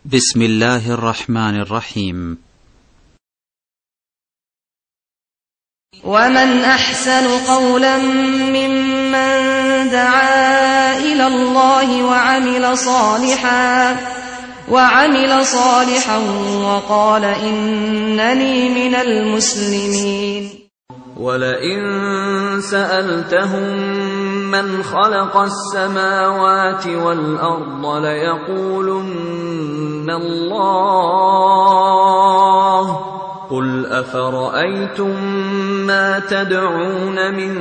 بسم الله الرحمن الرحيم. ومن أحسن قولا ممن دعا إلى الله وعمل صالحا وقال إنني من المسلمين. ولئن سألتهم من خلق السماوات والأرض ليقولن الله قل أفرأيتم ما تدعون من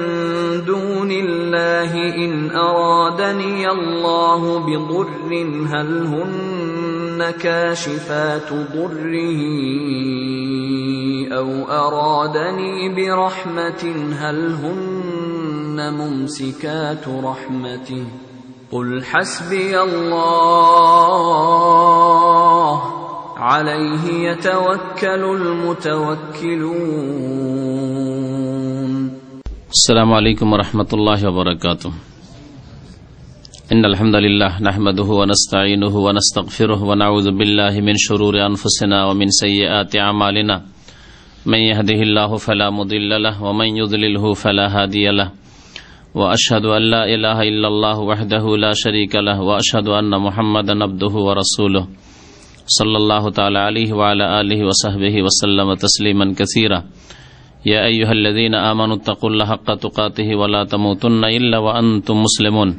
دون الله إن أرادني الله بضر هل هن كاشفات ضره أو أرادني برحمة هل هن ممسكات رحمته قل حسبي الله عليه يتوكل المتوكلون. السلام عليكم ورحمة الله وبركاته. إن الحمد لله نحمده ونستعينه ونستغفره ونعوذ بالله من شرور أنفسنا ومن سيئات أعمالنا من يهده الله فلا مضل له ومن يضلله فلا هادي له وأشهد أن لا إله إلا الله وحده لا شريك له وأشهد أن محمدا عبده ورسوله صلى الله تعالى عليه وعلى آله وصحبه وسلم تسليما كثيرا. يا أيها الذين آمنوا اتقوا الله حق تقاته ولا تموتن إلا وأنتم مسلمون.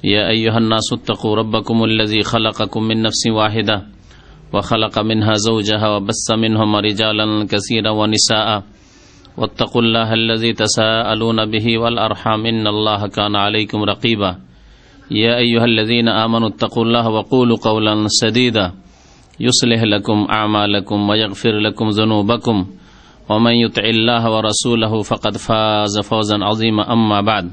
يا أيها الناس اتقوا ربكم الذي خلقكم من نفس واحدة وخلق منها زوجها وبث منهما رجالا كثيرا ونساء واتقوا الله الذي تساءلون به والأرحام إن الله كان عليكم رقيبا. يا أيها الذين آمنوا اتقوا الله وقولوا قولا سديدا يصلح لكم أعمالكم ويغفر لكم ذنوبكم ومن يطع الله ورسوله فقد فاز فوزا عظيما. أما بعد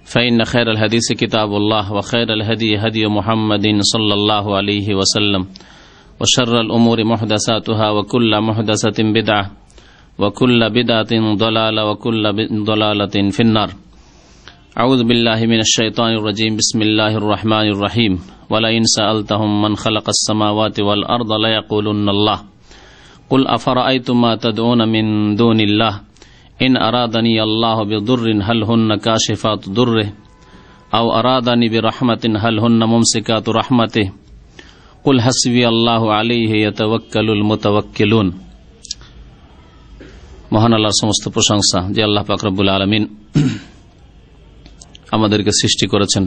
فإن خير الحديث كتاب الله وخير الهدي هدي محمد صلى الله عليه وسلم وشر الأمور محدثاتها وكل محدثة بدعة وكل بدعة ضلالة وكل ضلالة في النار. أعوذ بالله من الشيطان الرجيم. بسم الله الرحمن الرحيم. ولئن سألتهم من خلق السماوات والأرض ليقولن الله قل أفرأيتم ما تدعون من دون الله إن أرادني الله بضر هل هن كاشفات ضره أو أرادني برحمة هل هن ممسكات رحمته قل حسبي الله عليه يتوكل المتوكلون. মহান আল্লাহর সমস্ত প্রশংসা যে আল্লাহ পাক রব্বুল আলামিন আমাদেরকে সৃষ্টি করেছেন,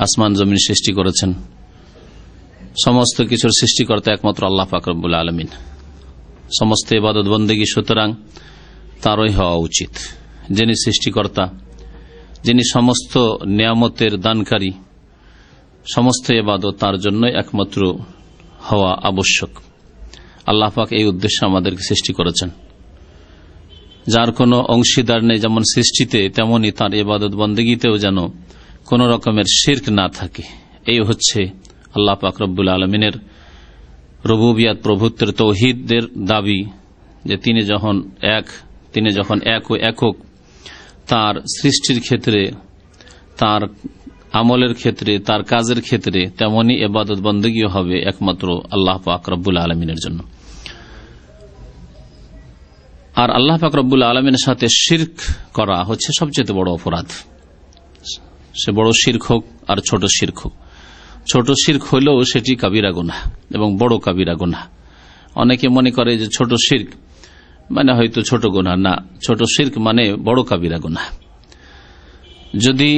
আসমান জমিন সৃষ্টি করেছেন, সমস্ত কিছুর সৃষ্টিকর্তা একমাত্র আল্লাহ পাক রব্বুল আলামিন। সমস্ত ইবাদত বন্দেগী সুতরাং তারই হওয়া উচিত। যিনি সৃষ্টিকর্তা, যিনি সমস্ত নিয়ামতের দানকারী, সমস্ত ইবাদত তার জন্য একমাত্র হওয়া আবশ্যক। আল্লাহ পাক এই উদ্দেশ্যে আমাদেরকে সৃষ্টি করেছেন, যার কোনো অংশীদার নেই। যেমন সৃষ্টিতে তেমনি তার ইবাদত বন্দেগীতেও যেন কোন রকমের শিরক না থাকে। এই হচ্ছে আল্লাহ পাক রব্বুল আলমিনের রুবুবিয়াত প্রভুত্বের তৌহিদের দাবি, যে তিনি যখন এক ও একক, তার সৃষ্টির ক্ষেত্রে, তার আমলের ক্ষেত্রে, তার কাজের ক্ষেত্রে, তেমনি ইবাদত বন্দেগী হবে একমাত্র আল্লাহ পাক রব্বুল আলমিনের জন্য। আর আল্লাহ পাক রব্বুল আলমিনের সাথে শিরক করা হচ্ছে সবচেয়ে বড় অপরাধ। সে বড় শিরক হোক আর ছোট শিরক হোক, ছোট শিরক হলেও সেটি কাবিরা গুনাহ এবং বড় কাবিরা গুনাহ। অনেকে মনে করে যে ছোট শিরক মানে হয়তো ছোট গুনাহ, না, ছোট শিরক মানে বড় কাবিরা গুনাহ। যদি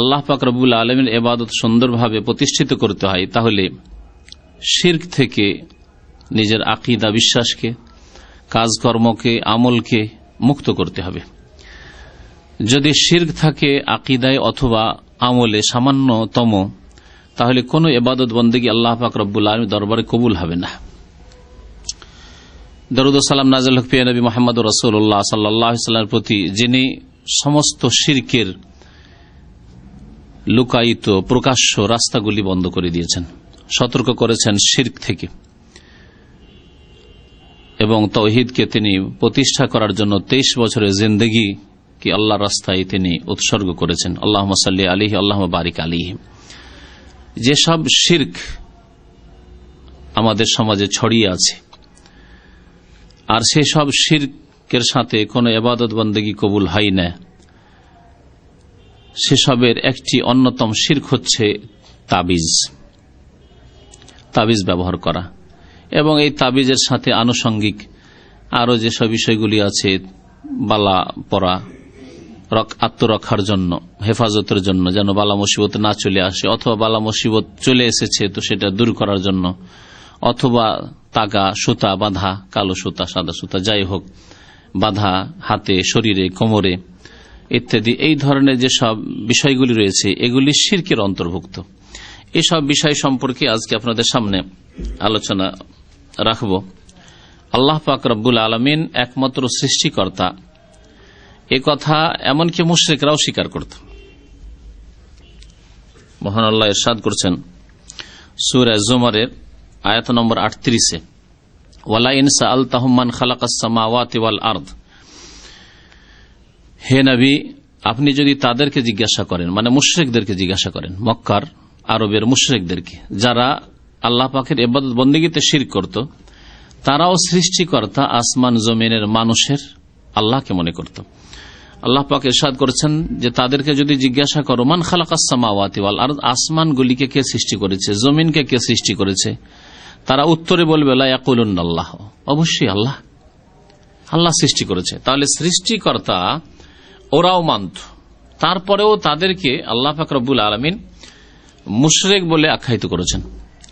আল্লাহ পাক রব্বুল আলামিনের ইবাদত সুন্দরভাবে প্রতিষ্ঠিত করতে হয়, তাহলে শিরক থেকে নিজের আকীদা, বিশ্বাসকে, কাজকর্মকে, আমলকে মুক্ত করতে হবে। যদি শিরক থাকে আকীদায় অথবা আমলে সামান্যতম, তাহলে কোন ইবাদত বন্দেগী আল্লাহ পাক রব্বুল আলামিনের দরবারে কবুল হবে না। দরুদ ও সালাম নাযিল হোক প্রিয় নবী মুহাম্মদ রাসূলুল্লাহ সাল্লাল্লাহু আলাইহি ওয়াসাল্লামের প্রতি, যিনি সমস্ত শিরকের লুকায়িত প্রকাশ্য রাস্তাগুলি বন্ধ করে দিয়েছেন, সতর্ক করেছেন শিরক থেকে, এবং তাওহীদকে তিনি প্রতিষ্ঠা করার জন্য 23 বছরের জিন্দেগি কি আল্লাহর রাস্তায় তিনি উৎসর্গ করেছেন। আল্লাহুম্মা সাল্লি আলাইহি আল্লাহুম্মা বারিক আলাইহি। যেসব শিরক আমাদের সমাজে ছড়িয়ে আছে, আর সেসব শিরকের সাথে কোনো ইবাদত বন্দেগী কবুল হয় না। সেসবের একটি অন্যতম শিরক হচ্ছে তাবিজ ব্যবহার করা, এবং এই তাবিজের সাথে আনুষঙ্গিক আরো যেসব বিষয়গুলি আছে, বালা পরা, আত্মরক্ষার জন্য, হেফাজতের জন্য, যেন বালা মুসিবত না চলে আসে, অথবা বালা মুসিবত চলে এসেছে তো সেটা দূর করার জন্য, অথবা তাগা সুতা বাঁধা, কালো সুতা সাদা সুতা যাই হোক, বাঁধা হাতে, শরীরে, কোমরে ইত্যাদি, এই ধরনের যেসব বিষয়গুলি রয়েছে এগুলি শিরকের অন্তর্ভুক্ত। এসব বিষয় সম্পর্কে আজকে আপনাদের সামনে আলোচনা রাখব। আল্লাহ পাক রব্বুল আলামিন একমাত্র সৃষ্টিকর্তা, এ কথা এমনকি মুশরিকরাও স্বীকার করত। মহান আল্লাহ ইরশাদ করছেন সূরা জুমারের আয়াত নম্বর 38-এ, ওয়ালা ইন সাআলতাহুম মান খালাকাস সামাওয়াতি ওয়াল আরদ, হে নবী আপনি যদি তাদেরকে জিজ্ঞাসা করেন, মানে মুশরিকদেরকে জিজ্ঞাসা করেন, মক্কার আরবের মুশরিকদেরকে, যারা আল্লাহ পাকের ইবাদত বন্দেগীতে শিরক করত, তারাও সৃষ্টিকর্তা আসমান জমিনের মানুষের আল্লাহকে মনে করত। আল্লাহ পাক ইরশাদ করেছেন যে তাদেরকে যদি জিজ্ঞাসা করো মান খালাকাস সামাওয়াতি ওয়াল আরদ, আসমানগুলিকে কে সৃষ্টি করেছে, জমিনকে কে সৃষ্টি করেছে, তারা উত্তরে বলবে লা ইয়াকুলুনাল্লাহ, অবশ্যই আল্লাহ, আল্লাহ সৃষ্টি করেছে। তাহলে সৃষ্টিকর্তা ওরাও মানত, তারপরেও তাদেরকে আল্লাহ পাক রব্বুল আলামিন মুশরিক বলে আখ্যায়িত করেছেন,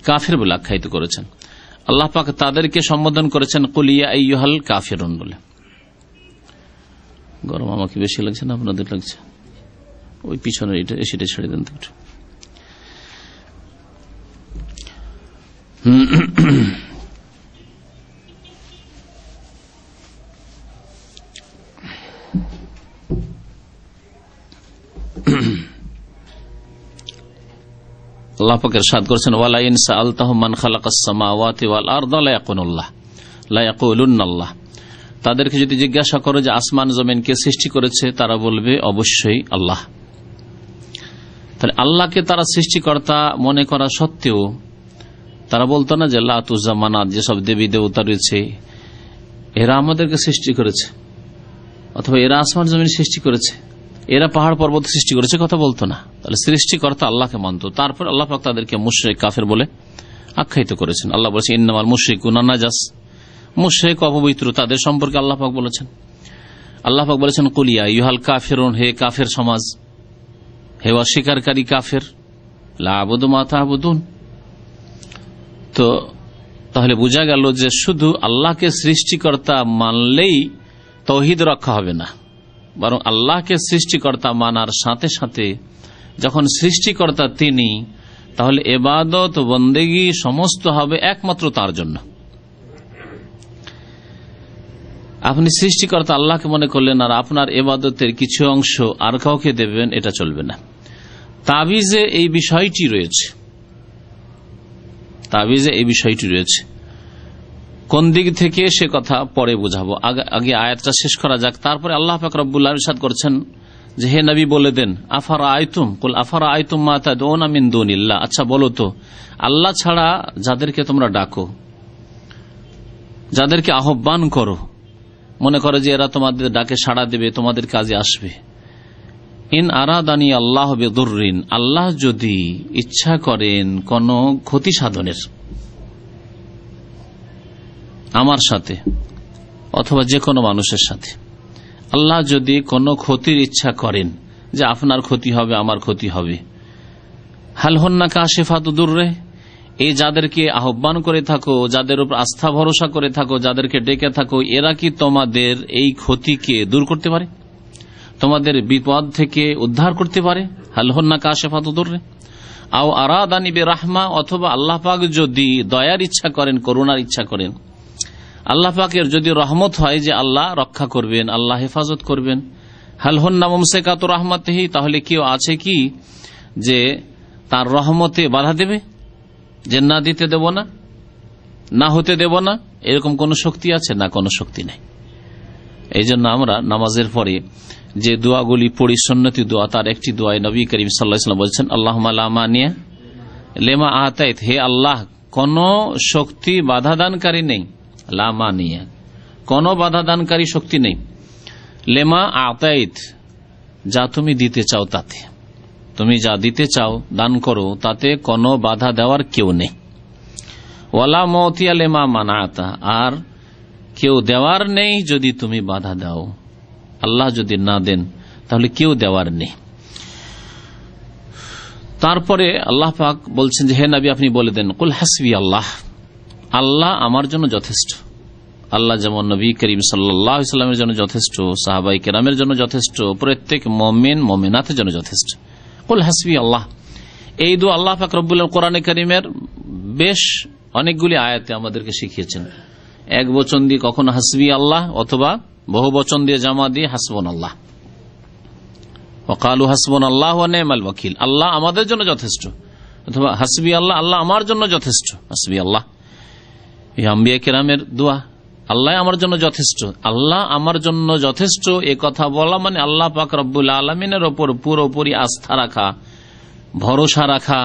কাফির বলে আখ্যায়িত করেছেন। আল্লাহ পাক তাদেরকে সম্বোধন করেছেন কুল ইয়া আইয়ুহাল কাফিরুন বলে। গরম আমাকে বেশি লাগছে না আপনাদের লাগছে? ওই পিছনে সেটা ছেড়ে দেন তো একটু। আল্লাহ পাক ইরশাদ করেছেন ওয়ালা ইন সাআলতাহুম মান খালাকাস সামাওয়াতি ওয়াল আরদা লা ইয়াকুলুনাল্লাহ, তাদেরকে যদি জিজ্ঞাসা করো যে আসমান জমিন কে সৃষ্টি করেছে, তারা বলবে অবশ্যই আল্লাহ। তাহলে আল্লাহকে তারা সৃষ্টিকর্তা মনে করা সত্ত্বেও তারা বলতো না যে লাত উজ্জা মানাত, যেসব দেবী দেবতা রয়েছে এরা আমাদেরকে সৃষ্টি করেছে, অথবা এরা আসমান জমিন সৃষ্টি করেছে, এরা পাহাড় পর্বত সৃষ্টি করেছে, কথা বলতো না। তাহলে সৃষ্টিকর্তা আল্লাহকে মানত। তারপর আল্লাহ পাক তাদেরকে মুশরিক কাফের বলে আখ্যায়িত করেছেন। আল্লাহ বলেছেন ইন্নামাল মুশরিকুনা নাজাস, মুশরিক অপবিত্র, তাদের সম্পর্কে আল্লাহ পাক বলেছেন। আল্লাহ পাক বলেছেন কুল ইয়া আইয়ুহাল কাফিরুন, হে কাফের সমাজ, হে অস্বীকারী কাফের, লা আ'বুদু মা তা'বুদুন। তো তাহলে বোঝা গেল যে শুধু আল্লাহকে সৃষ্টিকর্তা মানলেই তাওহীদ রক্ষা হবে না, বরং আল্লাহকে সৃষ্টিকর্তা মানার সাথে সাথে যখন সৃষ্টিকর্তা তিনি, তাহলে ইবাদত বন্দেগী সমস্ত হবে একমাত্র তার জন্য। আপনি সৃষ্টিকর্তা আল্লাহকে মনে করলেন আর আপনার ইবাদতের কিছু অংশ আর কাউকে দেবেন, এটা চলবে না। তাবিজে এই বিষয়টি রয়েছে, তাবিজে এই বিষয়টি রয়েছে। কোন দিক থেকে সে কথা পরে বুঝাবো, আগে আয়াতটা শেষ করা যাক। তারপরে আল্লাহ পাক রব্বুল আলামিন ইরশাদ করছেন যে হে নবী বলে দেন আফারা আইতুম মা তাদউনা মিন দুনিল্লাহ, আচ্ছা বলো তো আল্লাহ ছাড়া যাদেরকে তোমরা ডাকো, যাদেরকে আহ্বান করো, মনে করো যে এরা তোমাদের ডাকে সাড়া দেবে, তোমাদের কাজে আসবে, ইন আরাদানি আল্লাহ বিদুররিন, আল্লাহ যদি ইচ্ছা করেন কোন ক্ষতি সাধনের আমার সাথে অথবা যে কোনো মানুষের সাথে, আল্লাহ যদি কোনো ক্ষতির ইচ্ছা করেন যে আপনার ক্ষতি হবে, আমার ক্ষতি হবে, হাল হুন্না কাশিফাতু দুররে, এই যাদেরকে আহ্বান করে থাকো, যাদের উপর আস্থা ভরসা করে থাকো, যাদেরকে ডেকে থাকো, এরা কি তোমাদের এই ক্ষতিকে দূর করতে পারে, তোমাদের বিপদ থেকে উদ্ধার করতে পারে? হাল হুন্না কাশিফাতু দুররে আও আরাদানি বিরাহমা, অথবা আল্লাহ পাক যদি দয়ার ইচ্ছা করেন, করুণার ইচ্ছা করেন, আল্লাহ পাকের যদি রহমত হয় যে আল্লাহ রক্ষা করবেন, আল্লাহ হেফাজত করবেন, হাল হুন্না মুমসিকাতু রাহমাতিহি, তাহলে কেউ আছে কি যে তার রহমতে বাধা দেবে, যে না দিতে দেব না, না হতে দেব না, এরকম কোন শক্তি আছে? না, কোন শক্তি নেই। এই জন্য আমরা নামাজের পরে যে দোয়াগুলি পড়ি, সুন্নতি দোয়া, তার একটি দোয়ায় নবী করিম সাল্লাল্লাহু আলাইহি ওয়াসাল্লাম বলছেন আল্লাহুম্মা লা মানিয়া লিমা আতাইত, হে আল্লাহ কোন শক্তি বাধাদানকারী নেই, লা মানিয়া, কোন বাধাদানকারী শক্তি নেই, লেমা আতাইত, যা তুমি দিতে চাও তাতে, তুমি যা দিতে চাও দান করো তাতে কোনো বাধা দেওয়ার কেউ নেই। ওয়ালা মতিয়া লেমা মানাতা, আর কেউ দেওয়ার নেই যদি তুমি বাধা দাও। আল্লাহ যদি না দেন তাহলে কেউ দেওয়ার নেই। তারপরে আল্লাহ পাক বলছেন যে হে নবী আপনি বলে দেন, কুল হাসবি আল্লাহ, আল্লাহ আমার জন্য যথেষ্ট। আল্লাহ যেমন নবী করিম সাল্লাল্লাহু আলাইহি ওয়াসাল্লামের জন্য যথেষ্ট, সাহাবায়ে কেরামের জন্য যথেষ্ট, প্রত্যেক মুমিন মুমিনাতের জন্য যথেষ্ট। কুল হাসবি আল্লাহ, এই দোয়া আল্লাহ পাক রব্বুল আলামিন কোরআনে কারীমের বেশ অনেকগুলি আয়াতে আমাদেরকে শিখিয়েছেন। এক বচন দিয়ে কখনো হাসবি আল্লাহ, অথবা বহু বচন দিয়ে জামা দিয়ে হাসবুনাল্লাহ, ওয়াকালু হাসবুনাল্লাহু ওয়া নি'মাল ওয়াকিল, আল্লাহ আমাদের জন্য যথেষ্ট, অথবা হাসবি আল্লাহ, আল্লাহ আমার জন্য যথেষ্ট, হাসবি আল্লাহ। এই আম্বিয়া কেরামের দোয়া, আল্লাহ আমার জন্য যথেষ্ট। আল্লাহ আমার জন্য যথেষ্ট এ কথা বলা মানে আল্লাহ পাক রব্বুল আলামিনের ওপর পুরোপুরি আস্থা রাখা, ভরসা রাখা।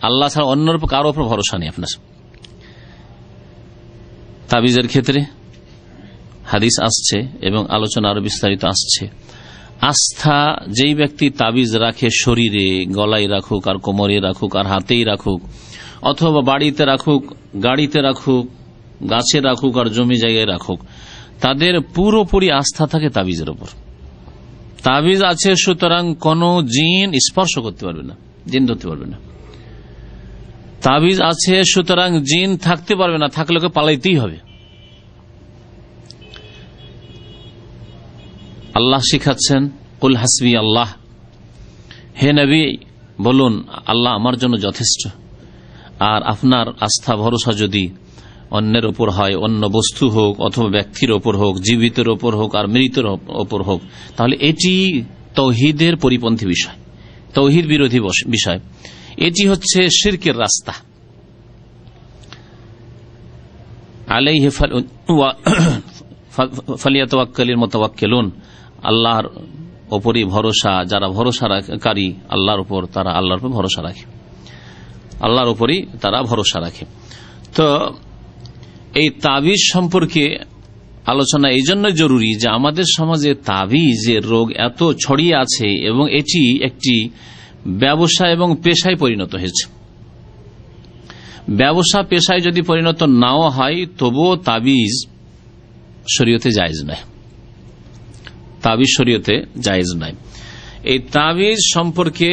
আল্লাহ ছাড়া অন্যের উপর কারো উপর ভরসা নেই আপনার। তাবিজের ক্ষেত্রে হাদিস আসছে এবং আলোচনা আরো বিস্তারিত আসছে। আস্থা যেই ব্যক্তি তাবিজ রাখে, শরীরে গলায় রাখুক, আর কোমরে রাখুক, আর হাতেই রাখুক, অথবা বাড়িতে রাখুক, গাড়িতে রাখুক, গাছে রাখুক, আর জমি জায়গায় রাখুক, তাদের পুরোপুরি আস্থা থাকে তাবিজের উপর। তাবিজ আছে সুতরাং কোন জিন স্পর্শ করতে পারবে না, জিন ধরতে পারবে না। তাবিজ আছে সুতরাং জিন থাকতে পারবে না, থাকলে ওকে পালাইতেই হবে। আল্লাহ শিখাচ্ছেন কুল হাসবি আল্লাহ, হে নবী বলুন আল্লাহ আমার জন্য যথেষ্ট। আর আপনার আস্থা ভরসা যদি অন্যের ওপর হয়, অন্য বস্তু হোক অথবা ব্যক্তির ওপর হোক, জীবিতের ওপর হোক আর মৃতের ওপর হোক, তাহলে এটি তাওহীদের পরিপন্থী বিষয়, তাওহীদ বিরোধী বিষয়। এটি হচ্ছে শিরকের রাস্তা। আলাইহি ফালিয়াতাওয়াক্কালিল মুতাওয়াক্কিলুন, আল্লাহর ওপরই ভরসা, যারা ভরসাকারী আল্লাহর উপর, তারা আল্লাহর উপর ভরসা রাখে, আল্লাহর উপরই তারা ভরসা রাখে। তো এই তাবিজ সম্পর্কে আলোচনা এই জন্য জরুরি যে আমাদের সমাজে তাবিজের রোগ এত ছড়িয়ে আছে এবং এটি একটি ব্যবসা এবং পেশায় পরিণত হয়েছে। ব্যবসা পেশায় যদি পরিণত নাও হয় তবুও তাবিজ শরীয়তে জায়েজ নয়, তাবিজ শরীয়তে জায়েজ নয়। এই তাবিজ সম্পর্কে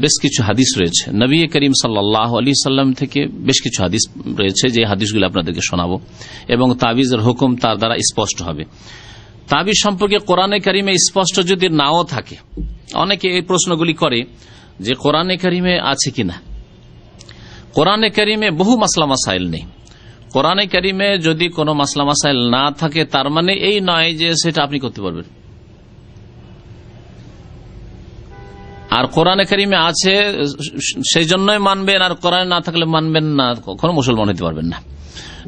বেশ কিছু হাদিস রয়েছে, নবী করিম সাল্লাল্লাহু আলাইহি সাল্লাম থেকে বেশ কিছু হাদিস রয়েছে, যে হাদিসগুলো আপনাদেরকে শোনাবো এবং তাবিজের হুকুম তার দ্বারা স্পষ্ট হবে। তাবিজ সম্পর্কে কোরআনে কারিমে স্পষ্ট যদি নাও থাকে, অনেকে এই প্রশ্নগুলি করে যে কোরআনে কারিমে আছে কিনা। কোরআনে কারিমে বহু মাসলা মাসাইল নেই। কোরআনে কারিমে যদি কোনো মাসলা মাসাইল না থাকে তার মানে এই নয় যে সেটা আপনি করতে পারবেন। আর কোরআনে কারিমে আছে সেই জন্যই মানবেন, আর কোরআনে না থাকলে মানবেন না, কখনো মুসলমান হতে পারবেন না।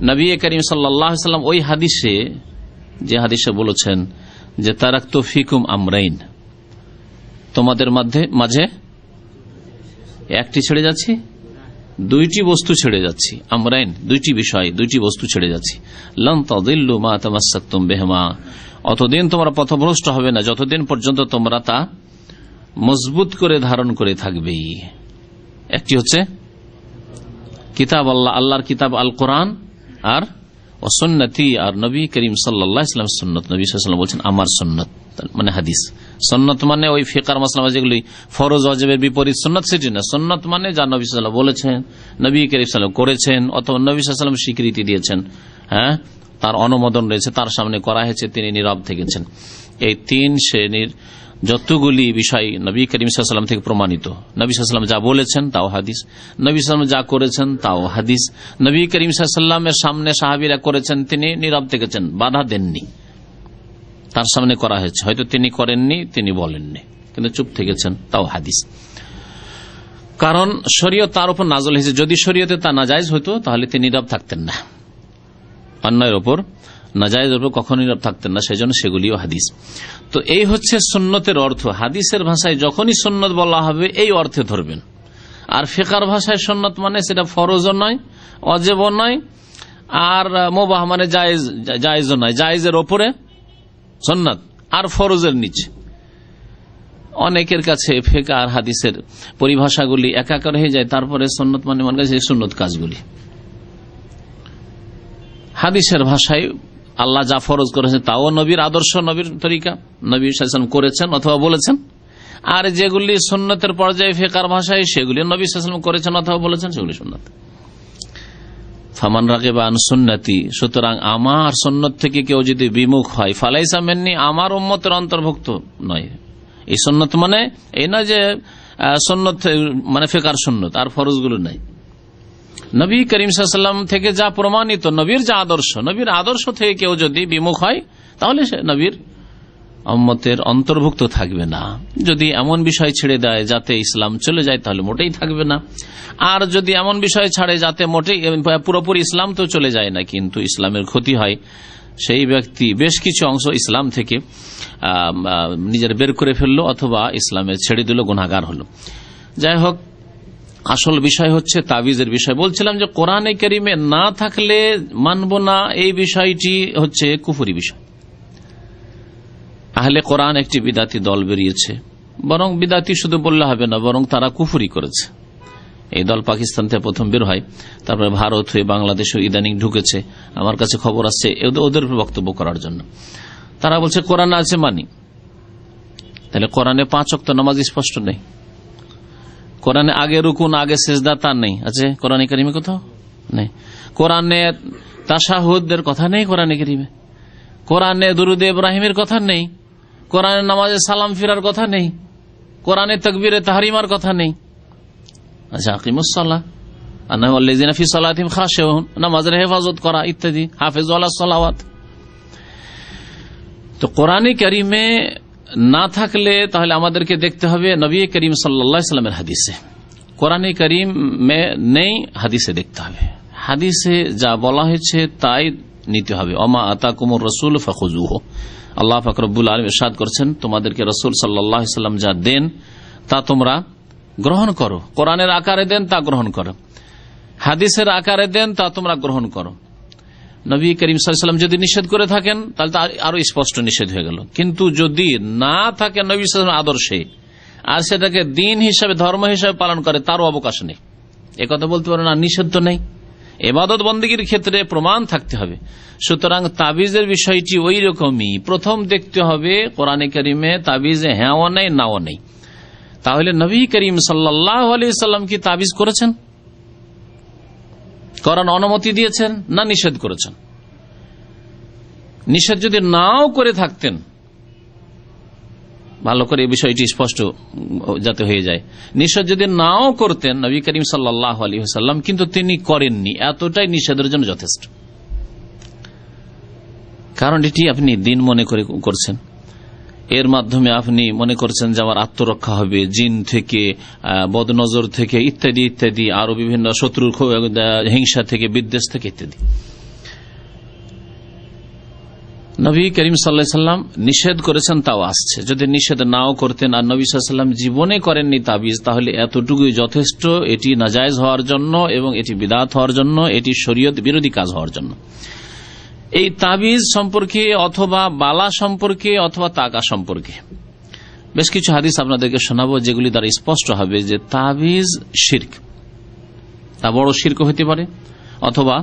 নবী করিম সাল্লাল্লাহু আলাইহি সাল্লাম ওই হাদিসে, যে হাদিসে বলেছেন যে তারাকতু ফিকুম আমরাইন, তোমাদের মাঝে একটি ছেড়ে যাচ্ছি, দুইটি বস্তু ছেড়ে যাচ্ছি। আমরাইন, দুইটি বিষয়, দুইটি বস্তু ছেড়ে যাচ্ছি। লান তাদিল্লু মা তামাসসাকতুম বিহিমা, অতদিন তোমরা পথভ্রষ্ট হবে না যতদিন পর্যন্ত তোমরা তা মজবুত করে ধারণ করে থাকবে। একটি হচ্ছে কিতাব আল্লাহ, আল্লাহর কিতাব আল কোরআন, আর সুন্নতি, আর নবী করিম সাল্লাল্লাহু আলাইহি ওয়াসাল্লাম সুন্নত। নবী সাল্লাল্লাহু আলাইহি ওয়াসাল্লাম বলেছেন আমার সুন্নত, মানে হাদিস। সুন্নত মানে ওই ফিকার মাসলা যেগুলি ফরজ ওয়াজিবের বিপরীত সুন্নত সেটি না। সুন্নত মানে যা নবী সাল্লাল্লাহু আলাইহি ওয়াসাল্লাম বলেছেন, নবী করিম সাল্লাল্লাহু আলাইহি ওয়াসাল্লাম করেছেন, অথবা নবী সাল্লাল্লাহু আলাইহি ওয়াসাল্লাম স্বীকৃতি দিয়েছেন, হ্যাঁ তার অনুমোদন রয়েছে, তার সামনে করা হয়েছে, তিনি নীরব থেকেছেন। এই তিন শ্রেণীর যতগুলি বিষয় নবী করিম সাল্লাল্লাহু আলাইহি ওয়াসাল্লাম থেকে প্রমাণিত। নবী সাল্লাল্লাহু আলাইহি ওয়াসাল্লাম যা বলেছেন তাও হাদিস, নবী সাল্লাল্লাহু আলাইহি ওয়াসাল্লাম যা করেছেন তাও হাদিস। নবী করিম সাল্লাল্লাহু আলাইহি ওয়াসাল্লামের সামনে সাহাবীরা করেছেন, তিনি নীরব থেকেছেন, বাধা দেননি, তার সামনে করা হয়েছে, হয়তো তিনি করেননি, তিনি বলেননি, কিন্তু চুপ থেকেছেন, তাও হাদিস। কারণ শরীয়ত তার উপর নাযিল হয়েছে। যদি শরীয়তে তা নাজায়েজ হতো তাহলে তিনি নীরব থাকতেন না, অন্যের ওপর নাজায়েজের উপর কখনো নীরব থাকতেন না, সেজন্য সেগুলিও হাদিস। তো এই হচ্ছে সুন্নতের অর্থ। হাদিসের ভাষায় যখনই সুন্নত বলা হবে এই অর্থে ধরবেন, আর ফিকার ভাষায় সুন্নত মানে সেটা ফরজও নয়, ওয়াজিবও নয়, আর মুবাহ মানে জায়েজও নয়, জায়েজের ওপরে সুন্নত আর ফরজের নিচে। অনেকের কাছে ফিকহ আর হাদিসের পরিভাষাগুলি একাকার হয়ে যায়, তারপরে সুন্নত মানে মনে কাছে সুন্নত কাজগুলি। হাদিসের ভাষায় আল্লাহ যা ফরজ করেছেন তাও নবীর আদর্শ, নবীর তরিকা, নবী সাল্লাল্লাহু আলাইহি ওয়াসাল্লাম করেছেন অথবা বলেছেন। আর যেগুলি সুন্নতের পর্যায়ে ফিকহের ভাষায় সেগুলি নবী সাল্লাল্লাহু আলাইহি ওয়াসাল্লাম করেছেন অথবা বলেছেন, সেগুলি সুন্নাত। ফামান রাগিবা আন সুন্নতি, সুতরাং আমার সুন্নত থেকে কেউ যদি বিমুখ হয়, ফালাইসা মিন্নি, আমার উম্মতের অন্তর্ভুক্ত নয়। এই সুন্নত মানে এই না যে সুন্নত মানে ফিকহের সুন্নত আর ফরজগুলো নাই। নবী করিম সাল্লাল্লাহু আলাইহি ওয়াসাল্লাম থেকে যা প্রমাণিত, নবীর যা আদর্শ, নবীর আদর্শ থেকে কেউ যদি বিমুখ হয় তাহলে সে নবীর উম্মতের অন্তর্ভুক্ত থাকবে না। যদি এমন বিষয় ছেড়ে দেয় যাতে ইসলাম চলে যায় তাহলে মোটেই থাকবে না। আর যদি এমন বিষয় ছাড়ে যাতে মোটেই পুরোপুরি ইসলাম তো চলে যায় না কিন্তু ইসলামের ক্ষতি হয়, সেই ব্যক্তি বেশ কিছু অংশ ইসলাম থেকে নিজের বের করে ফেললো অথবা ইসলামের ছেড়ে দিল, গুনাহগার হলো। যাই হোক, আসল বিষয় হচ্ছে তাবিজের বিষয়। বলছিলাম যে কোরআনে কারিমে না থাকলে মানব না, এই বিষয়টি হচ্ছে কুফরি বিষয়। আহলে কোরআন একটি বিদাতি দল বেরিয়েছে, বরং বিদাতি শুধু বললে হবে না, বরং তারা কুফরি করেছে। এই দল পাকিস্তান থেকে প্রথম বের হয়, তারপরে ভারত হয়ে বাংলাদেশে ইদানিং ঢুকেছে। আমার কাছে খবর আসছে ওদের বক্তব্য করার জন্য। তারা বলছে কোরআন আছে মানি, তাহলে কোরআনে 5 ওয়াক্ত নামাজ স্পষ্ট নেই, কোরআনে আগে রুকুন আগে সিজদা তা নেই, আছে কোরআনে কারিমে কোথাও নেই। কোরআনে তাশাহুদের কথা নেই কোরআনে কারিমে, কোরআনে দুরুদ ইব্রাহিমের কথা নেই, কোরআনে নামাজে সালাম ফিরার কথা নেই, কোরআনে তাকবীরে তাহরিমার কথা নেই। আচ্ছা, আকিমুস সালাহ আন্নাহু আল্লাযিনা ফি সালাতিহিম খাশিউন, নামাজের হেফাজত করা ইত্যাদি, হাফিজু আলাস সালাওয়াত। তো কোরআনে কারিমে না থাকলে তাহলে আমাদেরকে দেখতে হবে নবী করিম সাল্লাল্লাহু আলাইহি ওয়াসাল্লামের হাদিসে। কোরআনে কারিমে নেই, হাদিসে দেখতে হবে। হাদিসে যা বলা হয়েছে তাই নিতে হবে। ওমা আতাকুমুর রাসূল ফাখুযুহু, আল্লাহ পাক রব্বুল আলামিন ইরশাদ করেছেন তোমাদেরকে রাসূল সাল্লাল্লাহু আলাইহি ওয়াসাল্লাম যা দেন তা তোমরা গ্রহণ করো। কোরআনের আকারে দেন তা গ্রহণ করো, হাদিসের আকারে দেন তা তোমরা গ্রহণ করো। নবী করিম সাল্লাল্লাহু আলাইহি ওয়াসাল্লাম যদি নিষেধ করে থাকেন তাহলে আরো স্পষ্ট নিষেধ হয়ে গেল। কিন্তু যদি না থাকে নবী সাল্লাল্লাহু আলাইহি ওয়াসাল্লামের আদর্শে আর সেটাকে দিন হিসাবে ধর্ম হিসাবে পালন করে, তারও অবকাশ নেই। একথা বলতে পারে না নিষেধ তো নেই, ইবাদত বন্দেগীর ক্ষেত্রে প্রমাণ থাকতে হবে। সুতরাং তাবিজের বিষয়টি ওই রকমই, প্রথম দেখতে হবে কোরআনে কারিমে তাবিজে হ্যাঁও নেই নাও নেই। তাহলে নবী করিম সাল্লাল্লাহু আলাইহি ওয়াসাল্লাম কি তাবিজ করেছেন, কোরআন অনুমতি দিয়েছেন না নিষেধ করেছেন? নিষেধ যদি নাও করে থাকতেন, ভালো করে এই বিষয়টি স্পষ্ট যাতে হয়ে যায়, নিষেধ যদি নাও করতেন নবী করিম সাল্লাল্লাহু আলাইহি ওয়াসাল্লাম, কিন্তু তিনি করেননি, এতটাই নিষেধের জন্য যথেষ্ট। কারণ এটি আপনি দিন মনে করে করছেন, এর মাধ্যমে আপনি মনে করছেন যে আমার আত্মরক্ষা হবে জিন থেকে, বদনজর থেকে ইত্যাদি ইত্যাদি, আরো বিভিন্ন শত্রুর হিংসা থেকে, বিদ্বেষ থেকে ইত্যাদি। নবী করিম সাল্লাল্লাহু আলাইহি ওয়াসাল্লাম নিষেধ করেছেন তাও আসছে। যদি নিষেধ নাও করতেন আর নবী সাল্লাল্লাহু আলাইহি ওয়াসাল্লাম জীবনে করেননি তাবিজ, তাহলে এতটুকুই যথেষ্ট এটি নাজায়েজ হওয়ার জন্য এবং এটি বিদআত হওয়ার জন্য, এটি শরীয়ত বিরোধী কাজ হওয়ার জন্য। এই তাবিজ সম্পর্কে অথবা বালা সম্পর্কে অথবা তাকা সম্পর্কে বেশ কিছু হাদিস আপনাদেরকে শোনাবো, যেগুলি দ্বারা স্পষ্ট হবে যে তাবিজ শিরক। তা বড় শিরক হতে পারে অথবা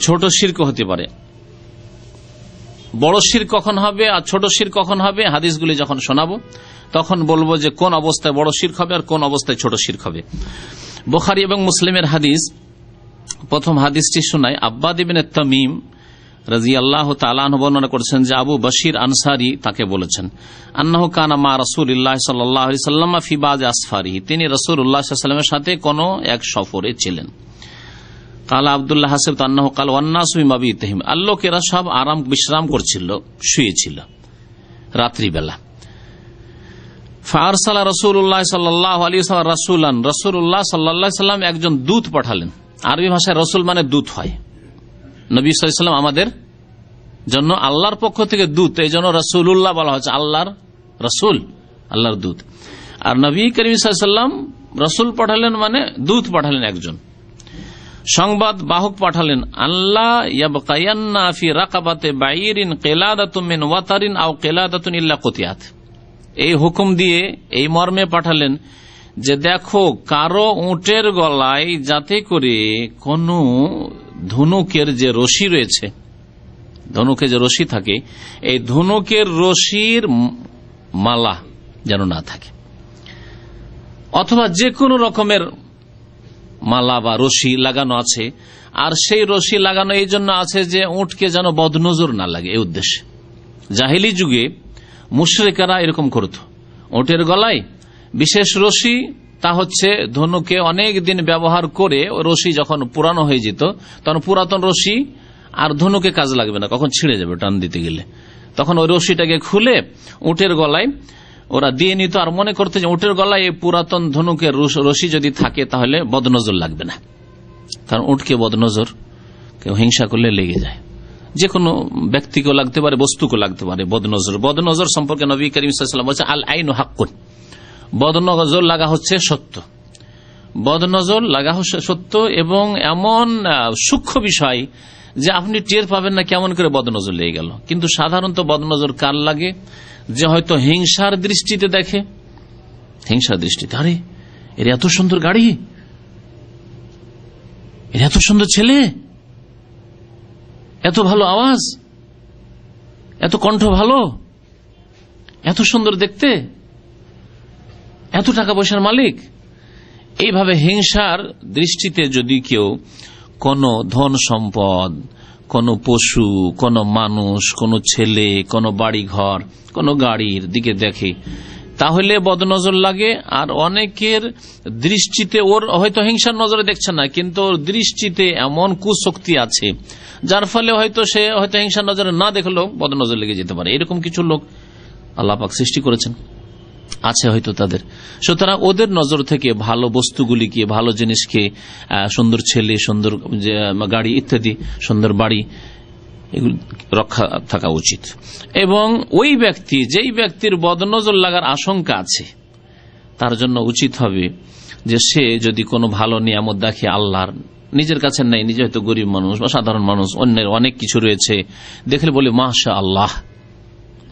ছোট শিরক হতে পারে। বড় শিরক কখন হবে আর ছোট শিরক কখন হবে, হাদিসগুলি যখন শোনাবো তখন বলবো যে কোন অবস্থায় বড় শিরক হবে আর কোন অবস্থায় ছোট শিরক হবে। বুখারী এবং মুসলিমের হাদিস, প্রথম হাদিসটি শোনায়। আব্বাদ ইবনে তামিম রাদিয়াল্লাহু তাআলা আনহু বর্ণনা করেছেন যে আবু বশির আনসারী তাকে বলেছেন, আন্নাহু কানা মা রাসূলিল্লাহ সাল্লাল্লাহু আলাইহি ওয়াসাল্লাম ফি বাযি আসফারিহি, তিনি রাসূলুল্লাহ সাল্লাল্লাহু আলাইহি ওয়াসাল্লামের সাথে কোন এক সফরে ছিলেন। কালা আব্দুল্লাহ হাসিব আন্নাহু কাল ওয়ান্নাসু বিমাবিতিহিম, লোকেরা সব আরাম বিশ্রাম করছিল, শুয়েছিল রাত্রিবেলা। ফারসালা রাসূলুল্লাহ সাল্লাল্লাহু আলাইহি ওয়াসাল্লাম রাসূলান, রাসূলুল্লাহ সাল্লাল্লাহু আলাইহি ওয়াসাল্লাম একজন দূত পাঠালেন। আরবি ভাষায় রাসূল মানে দূত হয়। নবী সাল্লাল্লাহু আলাইহি ওয়াসাল্লাম আমাদের জন্য আল্লাহর পক্ষ থেকে দূত, এই জন্য রাসূলুল্লাহ বলা হচ্ছে, আল্লাহর রাসূল, আল্লাহর দূত। আর নবী করিম সাল্লাল্লাহু আলাইহি ওয়াসাল্লাম রসুল পাঠালেন মানে দূত পাঠালেন, একজন সংবাদ বাহক পাঠালেন। আল্লাহ ইয়াবকায়ান্না ফি রাকাবাতে বাইরিন কিলাদাতুন মিন ওয়াতারিন আও কিলাদাতুন ইল্লা কুতিয়াত, এই হুকুম দিয়ে এই মর্মে পাঠালেন যে দেখো কারো উটের গলায় যাতে করে কোন ধনুকের যে রশি রয়েছে, ধনুকে যে রশি থাকে, এই ধনুকের রশির মালা যেন না থাকে, অথবা যে কোনো রকমের মালা বা রশি লাগানো আছে, আর সেই রশি লাগানো এই জন্য আছে যে উটকে যেন বদনজর না লাগে, এই উদ্দেশ্যে। জাহিলি যুগে মুশরিকেরা এরকম করত, উটের গলায় বিশেষ রশি, তা হচ্ছে ধনুকে অনেক দিন ব্যবহার করে রশি যখন পুরানো হয়ে যেত, তখন পুরাতন রশি আর ধনুকে কাজ লাগবে না, কখন ছিঁড়ে যাবে টান দিতে গেলে, তখন ওই রশিটাকে খুলে উটের গলায় ওরা দিয়ে নিত, আর মনে করতে যে উটের গলায় এই পুরাতন ধনুকের রশি যদি থাকে তাহলে বদনজর লাগবে না। কারণ উটকে বদনজর কেউ হিংসা করলে লেগে যায়, যে কোনো ব্যক্তিকেও লাগতে পারে, বস্তুকেও লাগতে পারে বদনজর। বদনজর সম্পর্কে নবী করিম সাল্লাল্লাহু আলাইহি ওয়াসাল্লাম বলেছেন আল আইনু হাক্কুন, বদনজর লাগা হচ্ছে সত্য, বদনজর লাগা হচ্ছে সত্য, এবং এমন সূক্ষ্ম বিষয় যে আপনি টের পাবেন না কেমন করে বদনজর লেগে গেল। কিন্তু সাধারণত বদনজর কার লাগে? যে হয়তো হিংসার দৃষ্টিতে দেখে, হিংসার দৃষ্টিতে, আরে এর এত সুন্দর গাড়ি, এর এত সুন্দর ছেলে, এত ভালো আওয়াজ, এত কণ্ঠ ভালো, এত সুন্দর দেখতে, এত টাকা পয়সার মালিক। এইভাবে হিংসার দৃষ্টিতে যদি কেউ কোন ধন সম্পদ, কোন পশু, কোন মানুষ, কোন ছেলে, কোন বাড়ি ঘর, কোন গাড়ির দিকে দেখে, তাহলে বদনজর লাগে। আর অনেকের দৃষ্টিতে, ওর হয়তো হিংসার নজরে দেখছে না, কিন্তু ওর দৃষ্টিতে এমন কুশক্তি আছে যার ফলে হয়তো সে হয়তো হিংসার নজরে না দেখলেও বদনজর লেগে যেতে পারে। এরকম কিছু লোক আল্লাহ পাক সৃষ্টি করেছেন, আছে হয়তো তাদের। সুতরাং ওদের নজর থেকে ভালো বস্তুগুলিকে, ভালো জিনিসকে, সুন্দর ছেলে, সুন্দর গাড়ি ইত্যাদি, সুন্দর বাড়ি, এগুলি রক্ষা থাকা উচিত। এবং ওই ব্যক্তি, যেই ব্যক্তির বদনজর লাগার আশঙ্কা আছে, তার জন্য উচিত হবে যে সে যদি কোনো ভালো নিয়ামত দেখে আল্লাহর, নিজের কাছে নাই, নিজে হয়তো গরিব মানুষ বা সাধারণ মানুষ, অন্যের অনেক কিছু রয়েছে, দেখলে বলে মাশা আল্লাহ,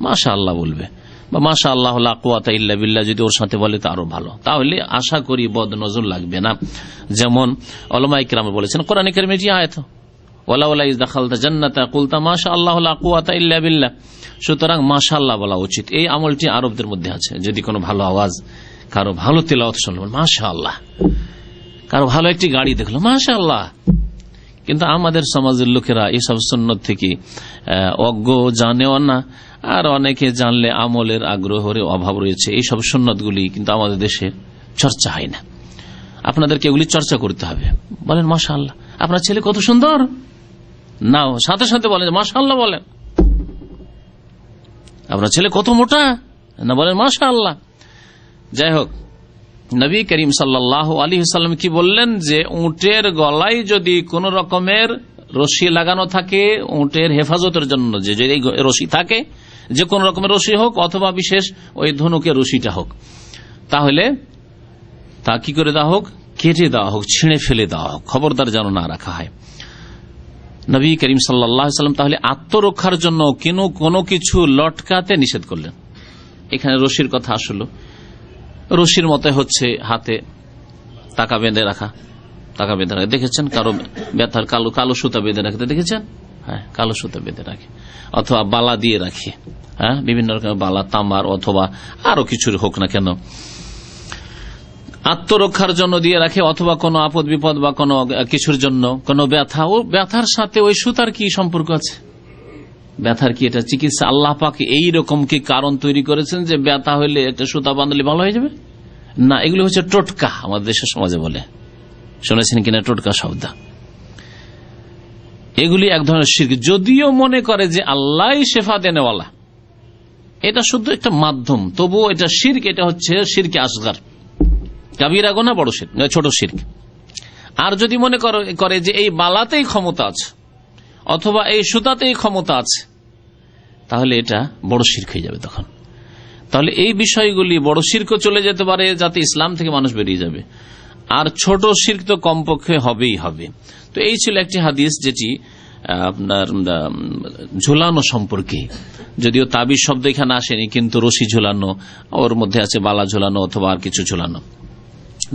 মাশা আল্লাহ বলবে, বা মাশা আল্লাহ লা কুওয়াতা ইল্লা বিল্লাহ যদি ওর সাথে বলে তা আরো ভালো, তাহলে আশা করি বদনজর লাগবে না। যেমন উলামায়ে কিরাম বলেছেন, কোরআনে কারীমে যে আয়াত, ওয়ালাউলা ইয দাখালতা জান্নাতা কুলতা মাশা আল্লাহ লা কুওয়াতা ইল্লা বিল্লাহ, সুতরাং মাশা আল্লাহ বলা উচিত। এই আমলটি আরবদের মধ্যে আছে, যদি কোনো ভালো আওয়াজ, কারো ভালো তেলাওয়াত শুনলেন মাশা আল্লাহ, কারো ভালো একটি গাড়ি দেখলো মাশা আল্লাহ। কিন্তু আমাদের সমাজের লোকেরা এইসব সুন্নত থেকে অজ্ঞ, জানেও না, আর অনেকে জানলে আমলের আগ্রহের অভাব রয়েছে। এইসব সুন্নতগুলি কিন্তু আমাদের দেশে চর্চা হয় না। আপনাদেরকে এগুলি চর্চা করতে হবে। বলেন মাশাআল্লাহ, আপনার ছেলে কত সুন্দর, না সাথে সাথে বলেন মাশাআল্লাহ, বলেন আপনার ছেলে কত মোটা, না বলেন মাশাআল্লাহ। যাই হোক, নবী করিম সাল্লাল্লাহু আলাইহি ওয়াসাল্লাম কি বললেন যে উটের গলায় যদি কোন রকমের রশি লাগানো থাকে, উটের হেফাজতের জন্য যে রশি থাকে, যে কোন রকমের রশি হোক অথবা বিশেষ ওই ধনুকের রশিটা হোক, তাহলে তা কি করে দেওয়া হোক, কেটে দেওয়া হোক, ছিঁড়ে ফেলে দেওয়া হোক, খবরদার যেন না রাখা হয়। নবী করিম সাল্লাল্লাহু আলাইহি ওয়াসাল্লাম তাহলে আত্মরক্ষার জন্য কোনো কিছু লটকাতে নিষেধ করলেন। এখানে রশির কথা আসলো, রশির মতে হচ্ছে হাতে টাকা বেঁধে রাখা, টাকা বেঁধে রাখা দেখেছেন, কারো ব্যথার কালো সুতা বেঁধে রাখতে দেখেছেন, হ্যাঁ কালো সুতা বেঁধে রাখে, অথবা বালা দিয়ে রাখে, হ্যাঁ বিভিন্ন রকমের বালা, তামার অথবা আরো কিছুর হোক না কেন, আত্মরক্ষার জন্য দিয়ে রাখে, অথবা কোনো আপদ বিপদ বা কোনো কিছুর জন্য, কোনো ব্যথা, ও ব্যথার সাথে ওই সুতার কি সম্পর্ক আছে? ব্যথার কি এটা চিকিৎসা? আল্লাহ পাক এইরকম কি কারণ তৈরি করেছেন যে ব্যথা হইলে একটা সুতা বাঁধলে ভালো হয়ে যাবে? না, এগুলো হচ্ছে টোটকা, আমাদের দেশের সমাজে বলে, শুনেছেন কিনা টোটকা শব্দ? এগুলি এক ধরনের শিরক। যদিও মনে করে যে আল্লাহ শেফা দেনেওয়ালা, এটা শুধু একটা মাধ্যম, তবুও এটা শিরক, এটা হচ্ছে শিরকে আসগার, কাবিরা গুনাহ, বড় শিরক, ছোট শিরক। আর যদি মনে করে যে এই বালাতেই ক্ষমতা আছে অথবা এই সুতাতেই ক্ষমতা আছে, তাহলে এটা বড় শিরক হয়ে যাবে। তখন তাহলে এই বিষয়গুলি বড় শিরকও চলে যেতে পারে, যাতে ইসলাম থেকে মানুষ বেরিয়ে যাবে, আর ছোট শিরক তো কমপক্ষে হবেই হবে। তো এই ছিল একটি হাদিস যেটি আপনার ঝুলানো সম্পর্কে, যদিও তাবিজ শব্দ এখানে আসেনি, কিন্তু রশি ঝুলানো, ওর মধ্যে আছে বালা ঝুলানো অথবা আর কিছু ঝুলানো।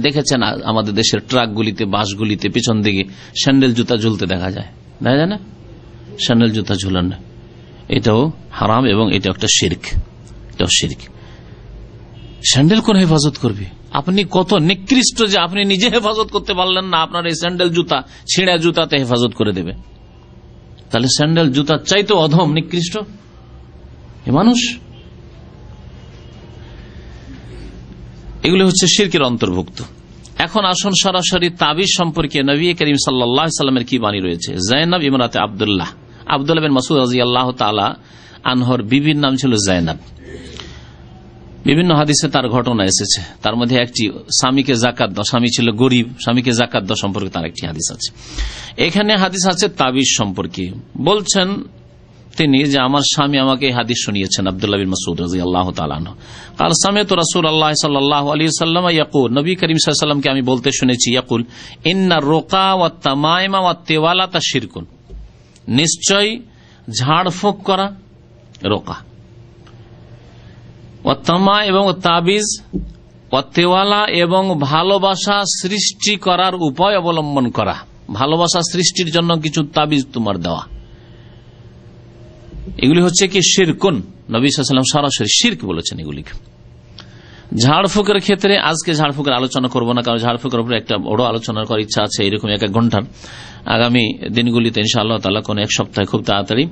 দেখেছেন আমাদের দেশের ট্রাকগুলিতে, বাসগুলিতে পিছন দিকে স্যান্ডেল জুতা ঝুলতে দেখা যায়, দেখা যায় না? স্যান্ডেল জুতা ঝুলানো এটাও হারাম এবং এটা একটা শিরক, এটাও শিরক। স্যান্ডেল কোন হেফাজত করবে? আপনি কত নিকৃষ্ট যে আপনি নিজে হেফাজত করতে পারলেন না, আপনার এই স্যান্ডেল জুতা ছিঁড়া জুতাতে হেফাজত করে দেবে। তাহলে স্যান্ডেল জুতা চাইতো অধম নিকৃষ্ট এ মানুষ। এগুলি হচ্ছে শিরকের অন্তর্ভুক্ত। এখন আসুন সরাসরি তাবিজ সম্পর্কে নবী করিম সাল্লাল্লাহু আলাইহি সাল্লামের কি বাণী রয়েছে। জায়নাব ইমরাতে আব্দুল্লাহ বিন মাসউদ রাদিয়াল্লাহু তাআলা আনহর বিবির নাম ছিল জায়নাব। বিভিন্ন হাদিসে তার ঘটনা এসেছে, তার মধ্যে একটি স্বামীকে যাকাত দাও, স্বামী ছিল গরিব, স্বামীকে যাকাত দাও সম্পর্কে তার একটি হাদিস আছে। এখানে হাদিস আছে তাবিজ সম্পর্কে। বলছেন তিনি যে আমার স্বামী আমাকে এই হাদিস শুনিয়েছেন, আব্দুল্লাহ বিন মাসউদ রাদিয়াল্লাহু তাআলা আনহু قال سمعت رسول الله صلى الله عليه وسلم يقول, নবী করিম সাল্লাল্লাহু আলাইহি ওয়াসাল্লামকে আমি বলতে শুনেছি, يقول ان الرقى والتمائم والتوالة شرك, নিশ্চয় ঝাড়ফুঁক করা রোকা, ওয়াত্তামা এবং তাবিজ, ওয়াত্তেওয়ালা এবং ভালোবাসা সৃষ্টি করার উপায় অবলম্বন করা, ভালোবাসা সৃষ্টির জন্য কিছু তাবিজ তোমার দেওয়া, এগুলি হচ্ছে কি শিরকুন। নবী সাল্লাল্লাহু আলাইহি ওয়াসাল্লাম সরাসরি শিরক বলেছেন এগুলিকে। ঝাড়ফুঁকের ক্ষেত্রে আজকে ঝাড়ফুঁকের আলোচনা করব না, কারণ ঝাড়ফুঁকের উপরে একটা বড় আলোচনা করার ইচ্ছা আছে, এরকম এক ঘন্টার। আগামী দিনগুলিতে ইনশাআল্লাহ তাআলা কোন এক সপ্তাহে খুব তাড়াতাড়ি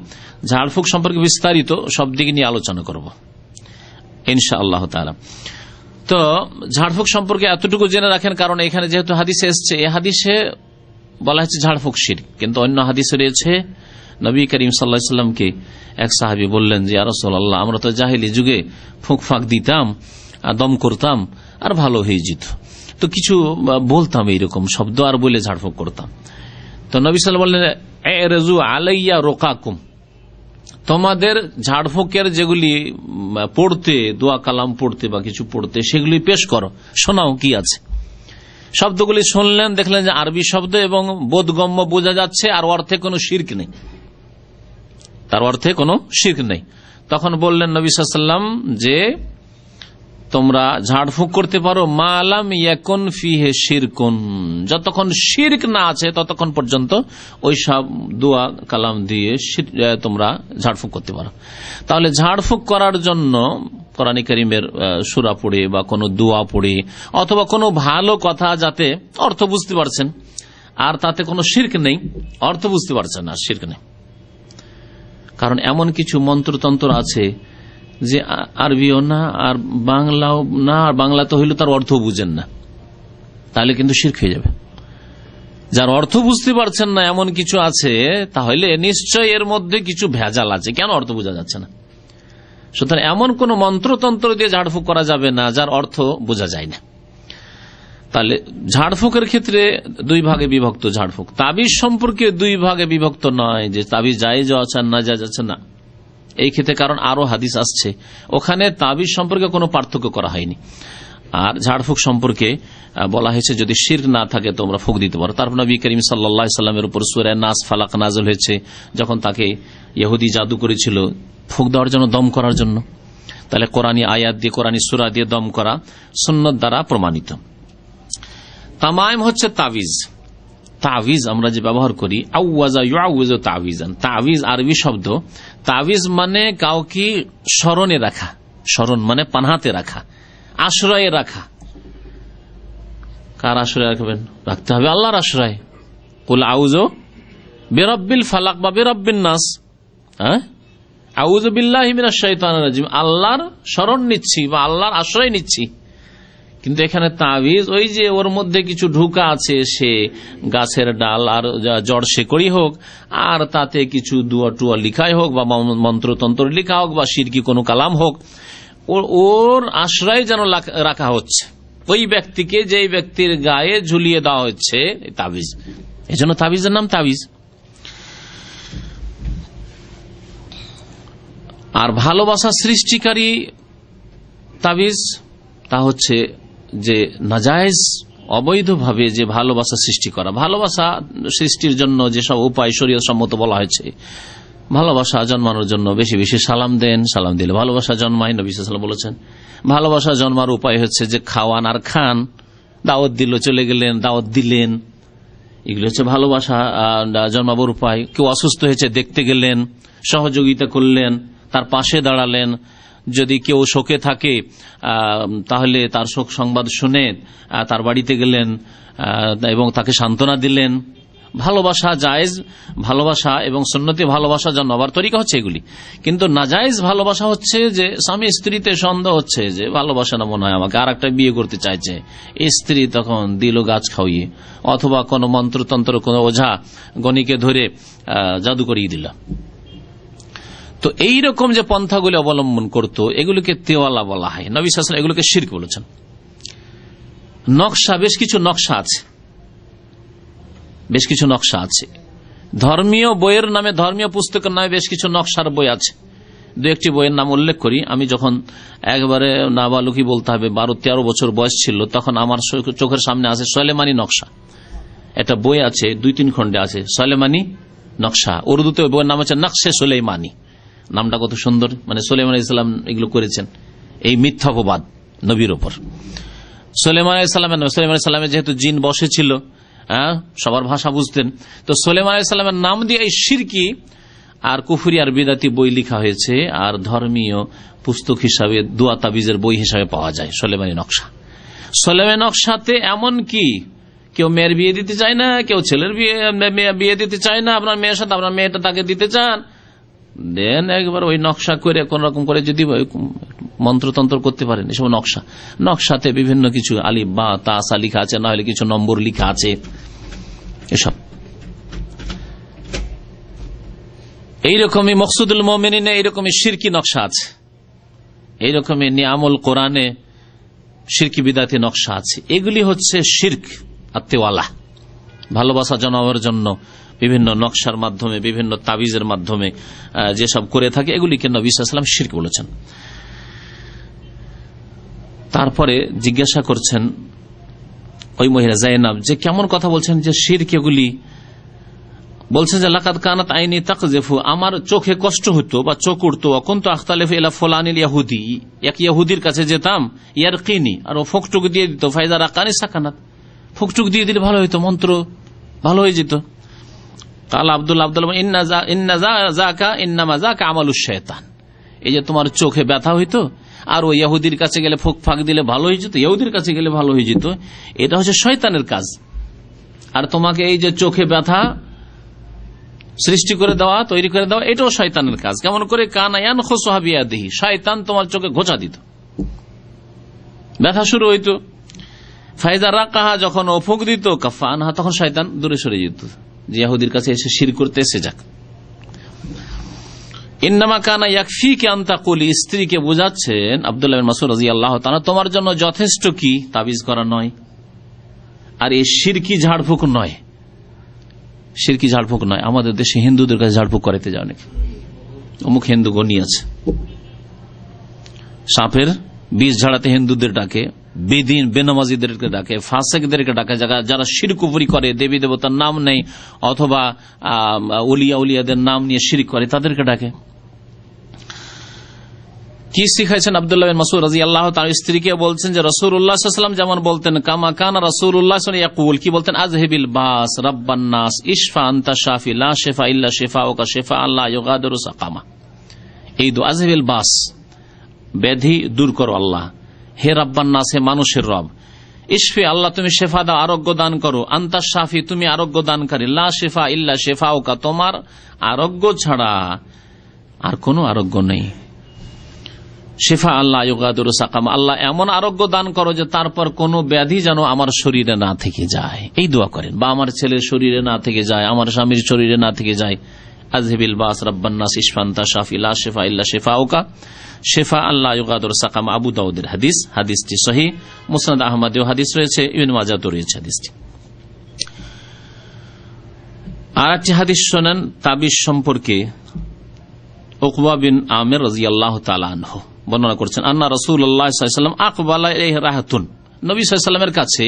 ঝাড়ফুঁক সম্পর্কে বিস্তারিত সব দিক নিয়ে আলোচনা করব ইনশাআল্লাহ তাআলা। তো ঝাড়ফুঁক সম্পর্কে এতটুকু জেনে রাখেন, কারণ এখানে যেহেতু হাদিসে এসছে, এই হাদিসে বলা হচ্ছে ঝাড়ফুঁক শিরক, কিন্তু অন্য হাদিসে রয়েছে নবী করিম সাল্লাল্লাহু আলাইহি ওয়াসাল্লামকে এক সাহাবী বললেন যে ইয়া রাসূলুল্লাহ, আমরা তো জাহেলি যুগে ফুঁক ফাঁক দিতাম, দম করতাম আর ভালো হয়ে যেত, তো কিছু বলতাম এইরকম শব্দ আর বলে ঝাড়ফুঁক করতাম। তো নবী সাল্লাল্লাহু আলাইহি ওয়াসাল্লাম বললেন এরজু আলাইয়া রোকাকুম, তোমাদের ঝাড়ফুঁকের যেগুলি পড়তে, দোয়া কালাম পড়তে বা কিছু পড়তে, সেগুলি পেশ করো, শোনাও কি আছে। শব্দগুলি শুনলেন, দেখলেন যে আরবি শব্দ এবং বোধগম্য বোঝা যাচ্ছে, আর অর্থে কোনো শিরক নেই, তার অর্থে কোনো শিরক নেই। তখন বললেন নবী সাল্লাল্লাহু আলাইহি ওয়াসাল্লাম যে তোমরা ঝাড়ফুঁক করতে পারো মা লাম ইয়াকুন ফিহি শিরকুন, যতক্ষণ শিরক না আছে ততক্ষণ পর্যন্ত ওই সব দোয়া কালাম দিয়ে তোমরা ঝাড়ফুঁক করতে পারো। তাহলে ঝাড়ফুঁক করার জন্য কোরআনে কারীমের সূরা পড়ে বা কোনো দোয়া পড়ে অথবা কোনো ভালো কথা, যাতে অর্থ বুঝতে পারছেন আর তাতে কোনো শিরক নেই, অর্থ বুঝতে পারছেন না, শিরক নেই। কারণ এমন কিছু মন্ত্রতন্ত্র আছে যে আরবিও না আর বাংলাও না, আর বাংলা তো হইলে তার অর্থ বুঝেন না, তাহলে কিন্তু শিরক হয়ে যাবে। যার অর্থ বুঝতে পারছেন না এমন কিছু আছে, তাহলে নিশ্চয় এর মধ্যে কিছু ভেজাল আছে, কেন অর্থ বোঝা যাচ্ছে না। সুতরাং এমন কোন মন্ত্রতন্ত্র দিয়ে ঝাড়ফুঁক করা যাবে না যার অর্থ বোঝা যায় না। তাহলে ঝাড়ফুঁকের ক্ষেত্রে দুই ভাগে বিভক্ত ঝাড়ফুঁক। তাবিজ সম্পর্কে দুই ভাগে বিভক্ত নয় যে তাবিজ জায়েজ আছে না জায়েজ আছে, না, এই ক্ষেত্রে কারণ আরো হাদিস আসছে, ওখানে তাবিজ সম্পর্কে কোনো পার্থক্য করা হয়নি। আর ঝাড়ফুঁক সম্পর্কে বলা হয়েছে যদি শিরক না থাকে তোমরা ফুঁক দিতে পারো। তারপর নবী করিম সাল্লাল্লাহু আলাইহি ওয়াসাল্লামের উপর সূরা নাস ফালাক নাযিল হয়েছে, যখন তাকে ইহুদি জাদু করেছিল ফুঁক দেওয়ার জন্য, দম করার জন্য। তাহলে কোরআনী আয়াত দিয়ে, কোরআনী সূরা দিয়ে দম করা সুন্নাত দ্বারা প্রমাণিত। তামাইম হচ্ছে তাবিজ। তাবিজ আমরা যে ব্যবহার করি, আউয়াজা ইউআউযু তাবিজান, তাবিজ আরবি শব্দ। তাবিজ মানে কাউকে স্মরণে রাখা, স্মরণ মানে পানাহাতে রাখা, আশ্রয়ে রাখা। কার আশ্রয় রাখবেন? রাখতে হবে আল্লাহর আশ্রয়। কুল আউযু বিরাব্বিল ফালাক বা বিরাব্বিন নাস, আউযু বিল্লাহি মিনাশ শাইতানির রাজিম, আল্লাহর শরণ নিচ্ছি বা আল্লাহর আশ্রয় নিচ্ছি। কিন্তু এখানে তাবিজ ওই যে ওর মধ্যে কিছু ঢুকা আছে, সে গাছের ডাল আর জড় শেকড়ি হোক, আর তাতে কিছু দুয়া টুয়া লিখাই হোক বা মন্ত্রতন্ত্র লিখা হোক বা শিরকি কোনো কালাম হোক, ওর আশ্রয় যেন রাখা হচ্ছে ওই ব্যক্তিকে, যে ব্যক্তির গায়ে ঝুলিয়ে দেওয়া হচ্ছে তাবিজ। এই জন্য তাবিজের নাম তাবিজ। আর ভালোবাসা সৃষ্টিকারী তাবিজ তা হচ্ছে যে নাজায়েজ অবৈধভাবে যে ভালোবাসা সৃষ্টি করা, ভালোবাসা সৃষ্টির জন্য যেসব উপায় শরীয়ত সম্মত বলা হয়েছে, ভালোবাসা জন্মানোর জন্য বেশি বেশি সালাম দেন, সালাম দিলে ভালোবাসা জন্মায়, নবী সাল্লাল্লাহু আলাইহি ওয়াসাল্লাম বলেছেন। ভালোবাসা জন্মার উপায় হচ্ছে যে খাওয়ান আর খান, দাওয়াত দিল চলে গেলেন, দাওয়াত দিলেন, এগুলো হচ্ছে ভালোবাসা জন্মাবার উপায়। কেউ অসুস্থ হয়েছে দেখতে গেলেন, সহযোগিতা করলেন, তার পাশে দাঁড়ালেন। যদি কেউ শোকে থাকে তাহলে তার শোক সংবাদ শুনে তার বাড়িতে গেলেন এবং তাকে সান্ত্বনা দিলেন। ভালোবাসা জায়েজ ভালোবাসা এবং সুন্নতি ভালোবাসা জন্মাবার তরিকা হচ্ছে এগুলি। কিন্তু নাজায়েজ ভালোবাসা হচ্ছে যে স্বামী স্ত্রীতে সন্দেহ হচ্ছে যে ভালোবাসা না মনে হয় আমাকে আর একটা বিয়ে করতে চাইছে, স্ত্রী তখন দিল গাছ খাওয়িয়ে, অথবা কোনো মন্ত্রতন্ত্র কোনো ওঝা গণিকে ধরে জাদু করিয়ে দিল। তো এইরকম যে পন্থাগুলি অবলম্বন করতো এগুলিকে তেওয়ালা বলা হয়। নবী সাল্লাল্লাহু আলাইহি ওয়াসাল্লাম এগুলোকে শিরক বলেছেন। নকশা, বেশ কিছু নকশা আছে, বেশ কিছু নকশা আছে। ধর্মীয় বইয়ের নামে, ধর্মীয় পুস্তকের নামে বেশ কিছু নকশার বই আছে। দু একটি বইয়ের নাম উল্লেখ করি। আমি যখন একবারে নাবালুকি বলতে হবে 12-13 বছর বয়স ছিল, তখন আমার চোখের সামনে আছে সুলাইমানি নকশা। একটা বই আছে, 2-3 খণ্ডে আছে সুলাইমানি নকশা। উর্দুতে বইয়ের নাম হচ্ছে নকশে সুলাইমানি। নামটা কত সুন্দর, মানে সুলাইমান আলাইহিস সালাম এগুলো করেছেন এই মিথ্যাপবাদ নবীর ওপর। সুলাইমান আলাইহিস সালামের যেহেতু জিন বসেছিল, সবার ভাষা বুঝতেন, তো সুলাইমান আলাইহিস সালামের নাম দিয়ে এই শিরকি আর কুফরি আর বিদাতি বই লেখা হয়েছে, আর ধর্মীয় পুস্তক হিসাবে দোয়া তাবিজের বই হিসাবে পাওয়া যায় সুলাইমানি নকশা। সুলাইমানি নকশাতে এমন কি কেউ মেয়ের বিয়ে দিতে চায় না, কেউ ছেলের বিয়ে দিতে চায় না, আপনার মেয়ের সাথে আপনার মেয়েটা তাকে দিতে চান, দেন একবার ওই নকশা করে কোন রকম করে যদি মন্ত্রতন্ত্র করতে পারেন। এসব নকশা, নকশাতে বিভিন্ন কিছু আলিফ বা তাসা লিখা আছে, না হলে কিছু নম্বর লিখা আছে, এসব এইরকমই মকসুদুল মুমিনিনে এইরকমই শিরকি নকশা আছে, এইরকমই নিয়ামুল কোরআনে শিরকি বিদাতি নকশা আছে। এগুলি হচ্ছে শিরক আত্মেওয়ালা, ভালোবাসা জন্মাবার জন্য বিভিন্ন নকশার মাধ্যমে, বিভিন্ন তাবিজের মাধ্যমে যেসব করে থাকে এগুলিকে নবী সাল্লাল্লাহু আলাইহি ওয়াসাল্লাম শিরক বলেছেন। তারপরে জিজ্ঞাসা করছেন ওই মহিলা যায়েনাব যে কেমন কথা বলছেন যে শিরক এগুলি, বলছেন যে লাকাদ কানাত আইনি তাকযিফু, আমার চোখে কষ্ট হতো বা চোখ উঠতো, কুনতু আখতালিফু ইলা ফুলানিল ইয়াহুদি, এক ইহুদির কাছে যেতাম, ইয়ারকিনি, আর ও ফোকটুক দিয়ে দিত, ফাইজা রাকানি সাকানাত, ফোকটুক দিয়ে দিলে ভালো হইতো, মন্ত্র ভালো হয়ে যেত। কাল আব্দুল্লাহ ইন্নামা যাকা আমালুশ শায়তান, এই যে তোমার চোখে ব্যথা হইতো আর ওই ইহুদির কাছে গেলে ফোক ফাঁক দিলে ভালো হয়ে যেত, ইহুদির কাছে গেলে ভালো হয়ে যেত, এটা হচ্ছে শয়তানের কাজ। আর তোমাকে এই যে চোখে ব্যথা সৃষ্টি করে দেওয়া, তৈরি করে দেওয়া, এটাও শয়তানের কাজ। কেমন করে? কানায়ান খোসাহাবিয়াদিহি, শয়তান তোমার চোখে ঘোচা দিত, ব্যথা শুরু হইতো। ফাইজা রাকাহা, যখন ও ফুঁক দিত, কাফা আনহা, তখন শয়তান দূরে সরে যেত, যে ইহুদির কাছে এসে শিরক করতে এসে যাক। ইন্নামা কানা ইয়াকফিকা আন তাকুলি, স্ত্রীকে বোঝাচ্ছেন আব্দুল্লাহ বিন মাসউদ রাদিয়াল্লাহু তাআলা, তোমার জন্য যথেষ্ট কি তাবিজ করা নয়, আর এই শিরকি ঝাড়ফুঁক নয়, শিরকি ঝাড়ফুঁক নয়। আমাদের দেশে হিন্দুদের কাছে ঝাড়ফুঁক করাইতে যাও নাকি, অমুক হিন্দু গণি আছে, সাপের বিষ ঝাড়াতে হিন্দুদের ডাকে, বেদিন বেনামাজিদেরকে ডাকে, ফাসেকদেরকে ডাকে, যারা শিরক কুফরি করে, দেবী দেবতার নাম নেই অথবা উলিয়া উলিয়াদের নাম নিয়ে শিরক করে, তাদেরকে ডাকে। কি শিখাইছেন আব্দুল্লাহ বিন মাসউদ রাদিয়াল্লাহু তাআলা? স্ত্রীকে বলছেন যে রাসূলুল্লাহ সাল্লাল্লাহু আলাইহি ওয়াসাল্লাম যেমন বলতেন, কামা কানা রাসূলুল্লাহ সাল্লাল্লাহু আলাইহি ওয়াসাল্লাম ইয়াকুল, কি বলতেন? আযহিবিল বাস রাব্বান নাস ইশফা আনতা শাফি লা শিফা ইল্লা শিফাউকা শিফা আল্লাহ ইউগাদিরু সাকামা। এই দোয়া, আযহিবিল বাস, ব্যাধি দূর করো আল্লাহ, হে রাব্বান নাস, হে মানুষের রব, ইশফি, আল্লাহ তুমি শেফা দাও, আরোগ্য দান করো, আনতা শাফি, তুমি আরোগ্য দানকারী, লা শিফা ইল্লা শিফাউকা, তোমার আরোগ্য ছাড়া আর কোনো আরোগ্য নেই, শিফা আল্লাহ ইউগাদিরু সাকামা, আল্লাহ এমন আরোগ্য দান করো যে তারপর কোনো ব্যাধি যেন আমার শরীরে না থেকে যায়। এই দোয়া করেন, বা আমার ছেলের শরীরে না থেকে যায়, আমার স্বামীর শরীরে না থেকে যায়। আযহিবিল বাস রাব্বান নাস ইশফা আনতা শাফি লা শিফা ইল্লা শিফাউকা শিফা আল্লাহ ইউগাদিরু সাকামা। আবু দাউদের হাদিস, হাদিসটি সহিহ। মুসনাদ আহমদেও হাদিস রয়েছে, ইবনে মাজাহতেও রয়েছে হাদিসটি। আর একটি হাদিস শোনেন তাবিজ সম্পর্কে। উকবা বিন আমির রাদিয়াল্লাহু তাআলা আনহু বর্ণনা করছেন আন্না রাসূলুল্লাহ সাল্লাল্লাহু আলাইহি ওয়াসাল্লাম আকবালা ইলাইহি রাহাতুন, নবী সাল্লাল্লাহু আলাইহি ওয়াসাল্লামের কাছে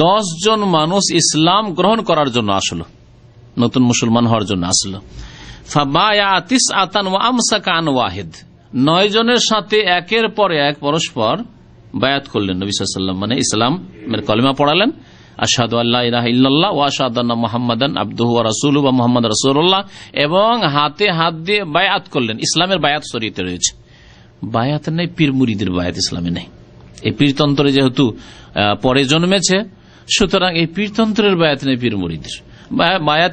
10 জন মানুষ ইসলাম গ্রহণ করার জন্য আসলো, নতুন মুসলমান হওয়ার জন্য আসলো। ফাবায়া তিসআতান ওয়া আমসাকা আন ওয়াহিদ, 9 জনের সাথে একের পর এক পরস্পর বায়াত করলেন নবী সাল্লাল্লাহু আলাইহি ওয়াসাল্লাম, মানে ইসলামের কালিমা পড়ালেন, আশহাদু আল্লা ইলাহা ইল্লাল্লাহ ওয়া আশহাদু আন্না মুহাম্মাদান আবদুহু ওয়া রাসূলুহু ওয়া মুহাম্মাদুর রাসূলুল্লাহ, এবং হাতে হাত দিয়ে বায়াত করলেন। ইসলামের বায়াত শরীয়তে রয়েছে, বায়াত নেই পীর মুরিদের বায়াত ইসলামে নেই। এই পীরতন্ত্রে যেহেতু পরে জন্মেছে, সুতরাং এই পীরতন্ত্রের বায়াত নেই পীর মুরিদের বায়াত।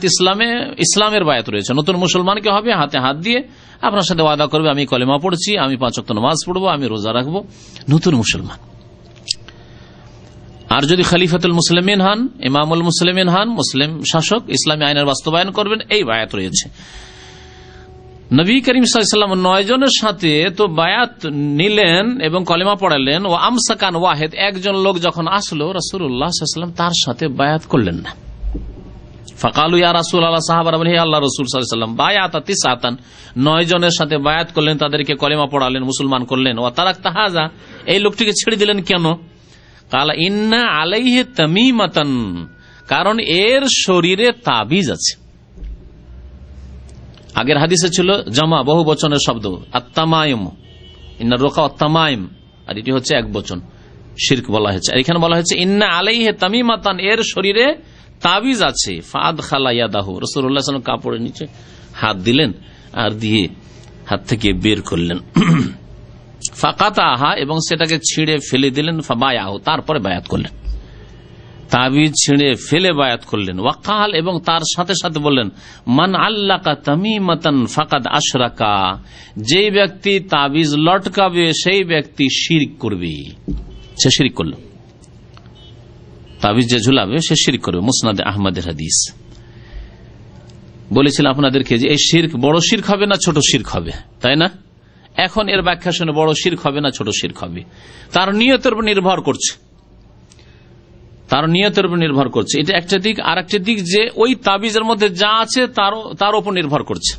ইসলামের বায়াত রয়েছে। নতুন মুসলমানকে হবে হাতে হাত দিয়ে আপনার সাথে ওয়াদা করবে, আমি কলেমা পড়ছি, আমি 5 ওয়াক্ত নামাজ পড়বো, আমি রোজা রাখবো, নতুন মুসলমান। আর যদি খলিফাতুল মুসলিমিন হন, ইমামুল মুসলিমিন হন, মুসলিম শাসক, ইসলামী আইনের বাস্তবায়ন করবেন, এই বায়াত রয়েছে। নবী করিম সাল্লাল্লাহু আলাইহি ওয়াসাল্লাম 9 জনের সাথে তো বায়াত নিলেন এবং কলেমা পড়ালেন। ও আমসাকান ওয়াহিদ, একজন লোক যখন আসলো রাসূলুল্লাহ সাল্লাল্লাহু আলাইহি ওয়াসাল্লাম তার সাথে বায়াত করলেন না। ফাকালু ইয়া রাসূলুল্লাহ, সাহাবারা বলেন হে আল্লাহর রাসূল সাল্লাল্লাহু আলাইহি ওয়াসাল্লাম, বায়াতা তিসআতান, 9 জনের সাথে বায়াত করলেন, তাদেরকে কলেমা পড়ালেন, মুসলমান করলেন। ওয়া তারাকতা হাযা, এই লোকটিকে ছেড়ে দিলেন কেন? কালা ইন্না আলাইহি তামিমাতান, কারণ এর শরীরে তাবিজ আছে। আগের হাদিসে ছিল জামা, বহু বচনের শব্দ, আত-তামাইম, ইন্না রুকা আত-তামাইম, আর এটি হচ্ছে এক বচন, শিরক বলা হয়েছে। আর এখানে বলা হয়েছে ইন্না আলাইহি তামিমাতান, এর শরীরে তাবিজ আছে। ফাদখালা ইয়াদাহু, রাসূলুল্লাহ সাল্লাল্লাহু আলাইহি ওয়াসাল্লাম কাপড়ের নিচে হাত দিলেন আর দিয়ে হাত থেকে বের করলেন। ফাকাতাহা, এবং সেটাকে ছিঁড়ে ফেলে দিলেন। ফাবায়াহু, তারপরে বায়াত করলেন, তাবিজ ছিঁড়ে ফেলে বায়াত করলেন। ওয়াকাল, এবং তার সাথে সাথে বললেন মান আল্লাকা তামিমাতান ফাকাদ আশরাকা, যেই ব্যক্তি তাবিজ লটকাবে সেই ব্যক্তি শিরক করবে, সে শিরক করল। তাবিজ যে ঝুলাবে সে শিরক করবে। মুসনাদে আহমদের হাদিস। বলেছিলাম আপনাদেরকে যে এই শিরক বড় শিরক হবে না ছোট শিরক হবে, তাই না? এখন এর ব্যাখ্যা শুনে বড় শিরক হবে না ছোট শিরক হবে, তার নিয়তের উপর নির্ভর করছে, তার নিয়তের উপর নির্ভর করছে। এটা একটা দিক। আর একটা দিক যে ওই তাবিজের মধ্যে যা আছে তার উপর নির্ভর করছে।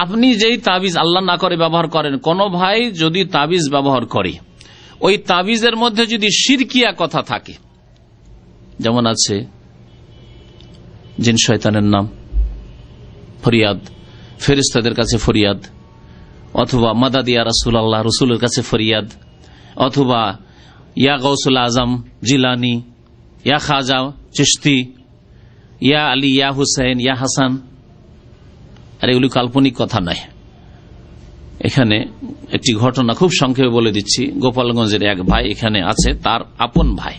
আপনি যেই তাবিজ আল্লাহ না করে ব্যবহার করেন, কোন ভাই যদি তাবিজ ব্যবহার করে, ওই তাবিজের মধ্যে যদি শিরকিয়া কথা থাকে, যেমন আছে জিন শয়তানের নাম, ফরিয়াদ, ফেরেশতাদের কাছে ফরিয়াদ, অথবা মাদাদ ইয়া রাসূলুল্লাহ, রাসূলের কাছে ফরিয়াদ, অথবা ইয়া গাউসুল আজম জিলানি, ইয়া খাজা চিশতি, ইয়া আলী, ইয়া হুসাইন, ইয়া হাসান। আর এগুলি কাল্পনিক কথা নয়। এখানে একটি ঘটনা খুব সংক্ষেপে বলে দিচ্ছি। গোপালগঞ্জের এক ভাই এখানে আছে, তার আপন ভাই,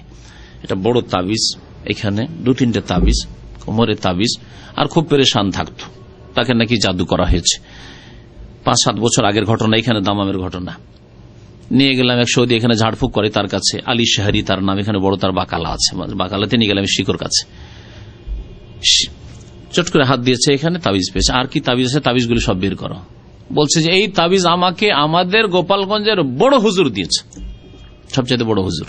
এটা বড় তাবিজ, এখানে 2-3টে তাবিজ, কোমরে তাবিজ, আর খুব পেরেশান থাকতো। তাকে নাকি জাদু করা হয়েছে। 5-7 বছর আগের ঘটনা, এখানে দামামের ঘটনা। নিয়ে গেলাম এক সৌদি, এখানে ঝাড়ফুঁক করে, তার কাছে আলী শাহরি তার নাম, এখানে বড় তার বাকালা আছে, বাকালাতে নিয়ে গেলাম শিকর কাছে। চট করে হাত দিয়েছে, এখানে তাবিজ পেয়েছে। আর কি তাবিজ আছে, তাবিজগুলি সব বের করো। বলছে যে এই তাবিজ আমাকে আমাদের গোপালগঞ্জের বড় হুজুর দিয়েছে, সবচেয়ে বড় হুজুর,